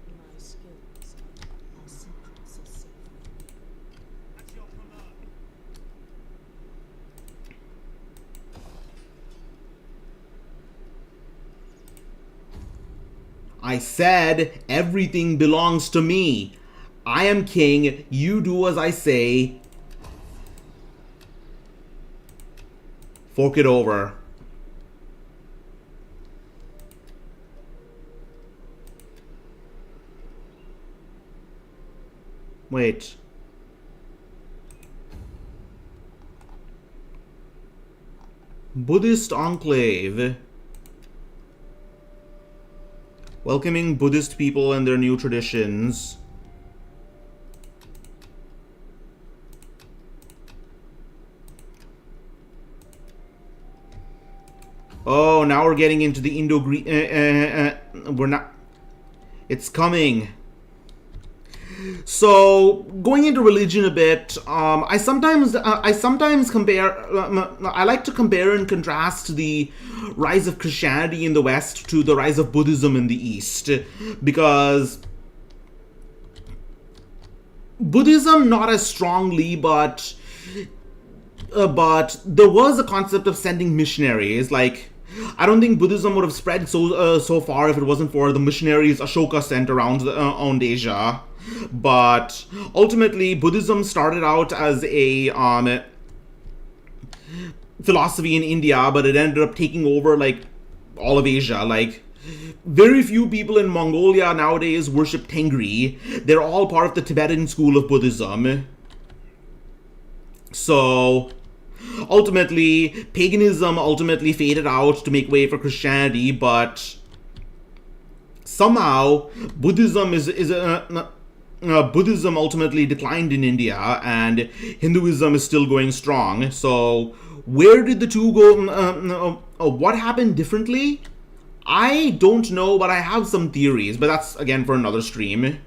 My skills are secrets are safe with me. At your command. I said everything belongs to me. I am king. You do as I say. Fork it over. Wait. Buddhist enclave. Welcoming Buddhist people and their new traditions. Oh, now we're getting into the Indo-Greek. We're not. It's coming. So, going into religion a bit, I sometimes compare. I like to compare and contrast the rise of Christianity in the West to the rise of Buddhism in the East, because Buddhism not as strongly, but there was a concept of sending missionaries. Like, I don't think Buddhism would have spread so far if it wasn't for the missionaries Ashoka sent around Asia. But ultimately, Buddhism started out as a philosophy in India, but it ended up taking over like all of Asia. Like, very few people in Mongolia nowadays worship Tengri. They're all part of the Tibetan school of Buddhism. So ultimately, paganism ultimately faded out to make way for Christianity, but somehow Buddhism Buddhism ultimately declined in India, and Hinduism is still going strong. So where did the two go? What happened differently? I don't know, but I have some theories, but that's again for another stream.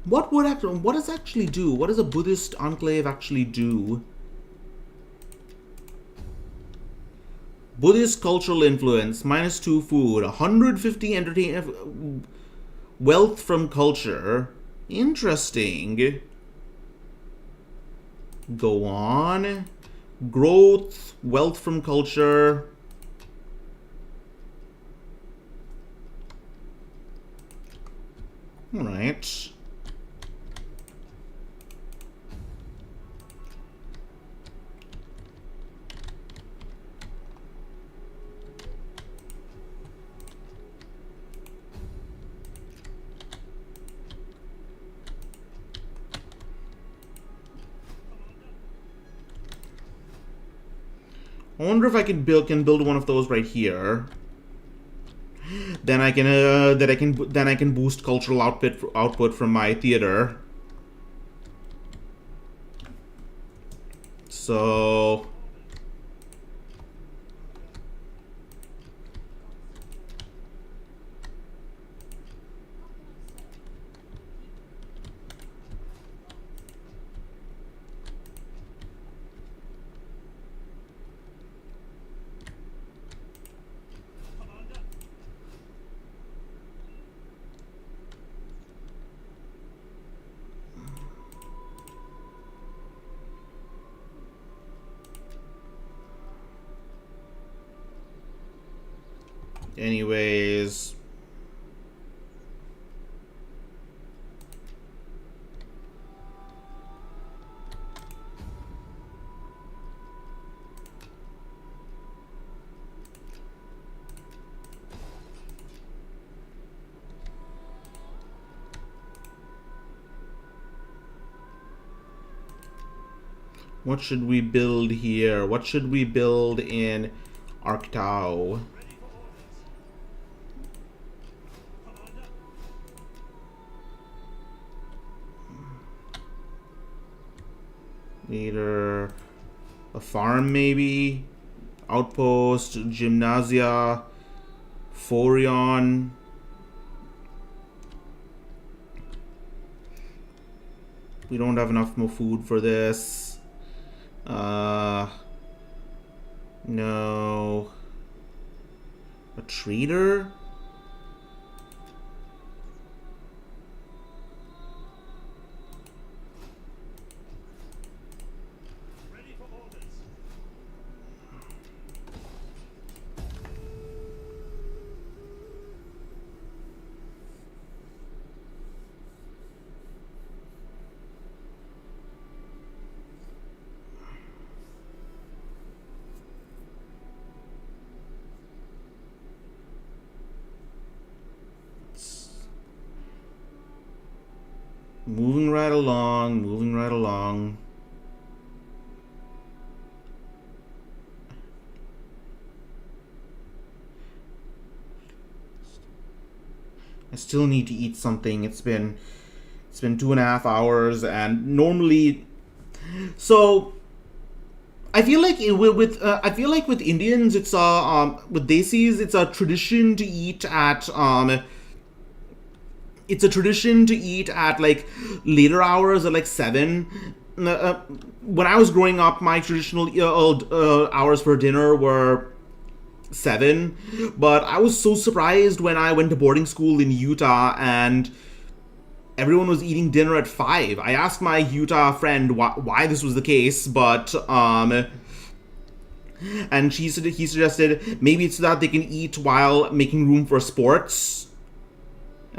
What does actually do? What does a Buddhist enclave actually do? Buddhist cultural influence, -2 food, 150 entertainment, wealth from culture. Interesting. Go on. Growth, wealth from culture. All right. I wonder if I can build one of those right here. Then I can boost cultural output from my theater. So Anyways. What should we build here? What should we build in Arctau? Either a farm, maybe? Outpost, Gymnasia, Forion. We don't have enough more food for this. No. A trader? Ready for orders. Moving right along, moving right along. I still need to eat something. It's been 2.5 hours, and normally, so I feel like with Indians, it's with Desis, it's a tradition to eat at like later hours at like 7. When I was growing up, my traditional hours for dinner were 7, but I was so surprised when I went to boarding school in Utah and everyone was eating dinner at 5. I asked my Utah friend why this was the case, but and he suggested maybe it's so that they can eat while making room for sports.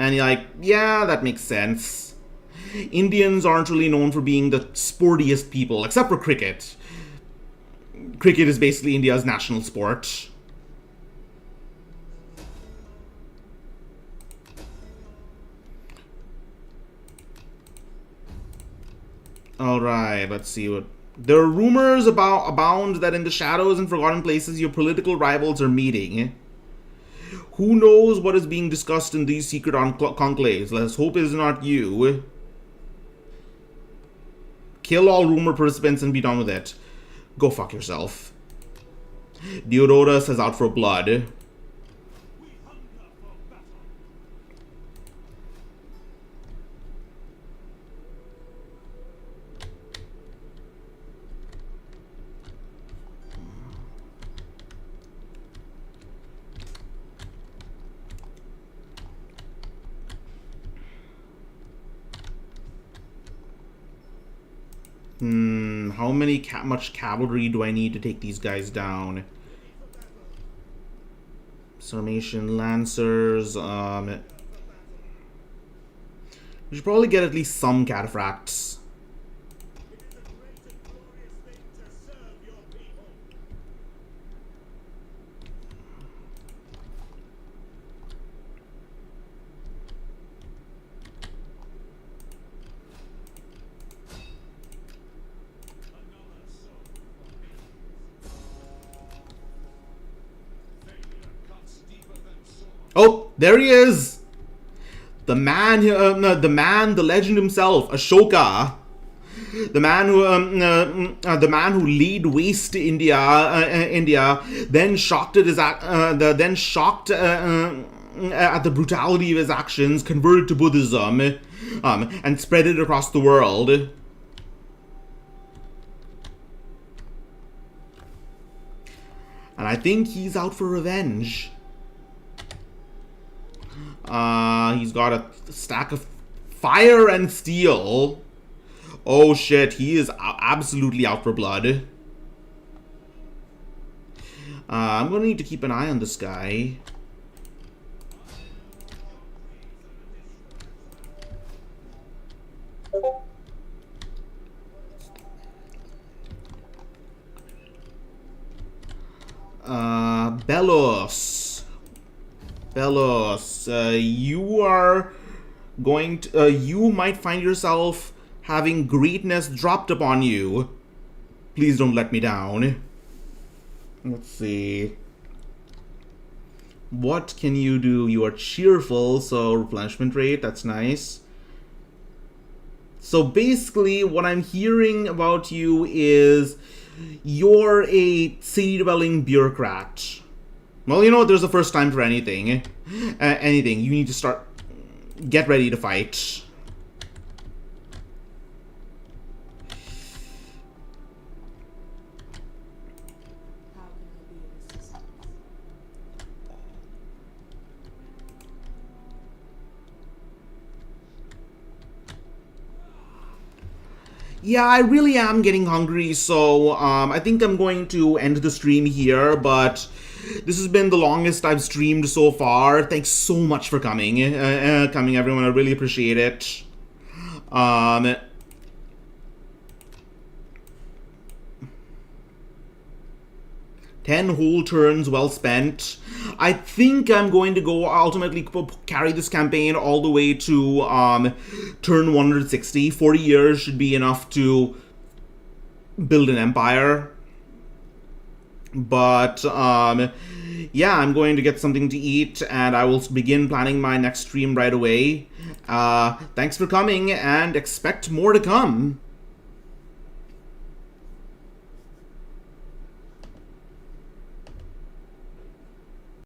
And you're like, yeah, that makes sense. Indians aren't really known for being the sportiest people, except for cricket. Cricket is basically India's national sport. Alright, let's see what... There are rumors abound that in the shadows and forgotten places your political rivals are meeting. Who knows what is being discussed in these secret conclaves? Let's hope it is not you. Kill all rumor participants and be done with it. Go fuck yourself. Diodorus is out for blood. How much cavalry do I need to take these guys down? Sarmatian Lancers, we should probably get at least some cataphracts. Oh, there he is! The man, the legend himself, Ashoka. The man who laid waste to India, then shocked at the brutality of his actions, converted to Buddhism, and spread it across the world. And I think he's out for revenge. He's got a stack of fire and steel. Oh shit, he is absolutely out for blood. I'm gonna need to keep an eye on this guy. Belos. Belos, you are going to, you might find yourself having greatness dropped upon you. Please don't let me down. Let's see. What can you do? You are cheerful, so replenishment rate, that's nice. So basically, what I'm hearing about you is you're a city-dwelling bureaucrat. Well, you know what? There's a first time for anything. Anything. You need to start... Get ready to fight. How can I be of assistance? Yeah, I really am getting hungry, so I think I'm going to end the stream here, but this has been the longest I've streamed so far. Thanks so much for coming, everyone. I really appreciate it. 10 whole turns well spent. I think I'm going to go ultimately carry this campaign all the way to turn 160. 40 years should be enough to build an empire. But yeah, I'm going to get something to eat, and I will begin planning my next stream right away. Thanks for coming, and expect more to come.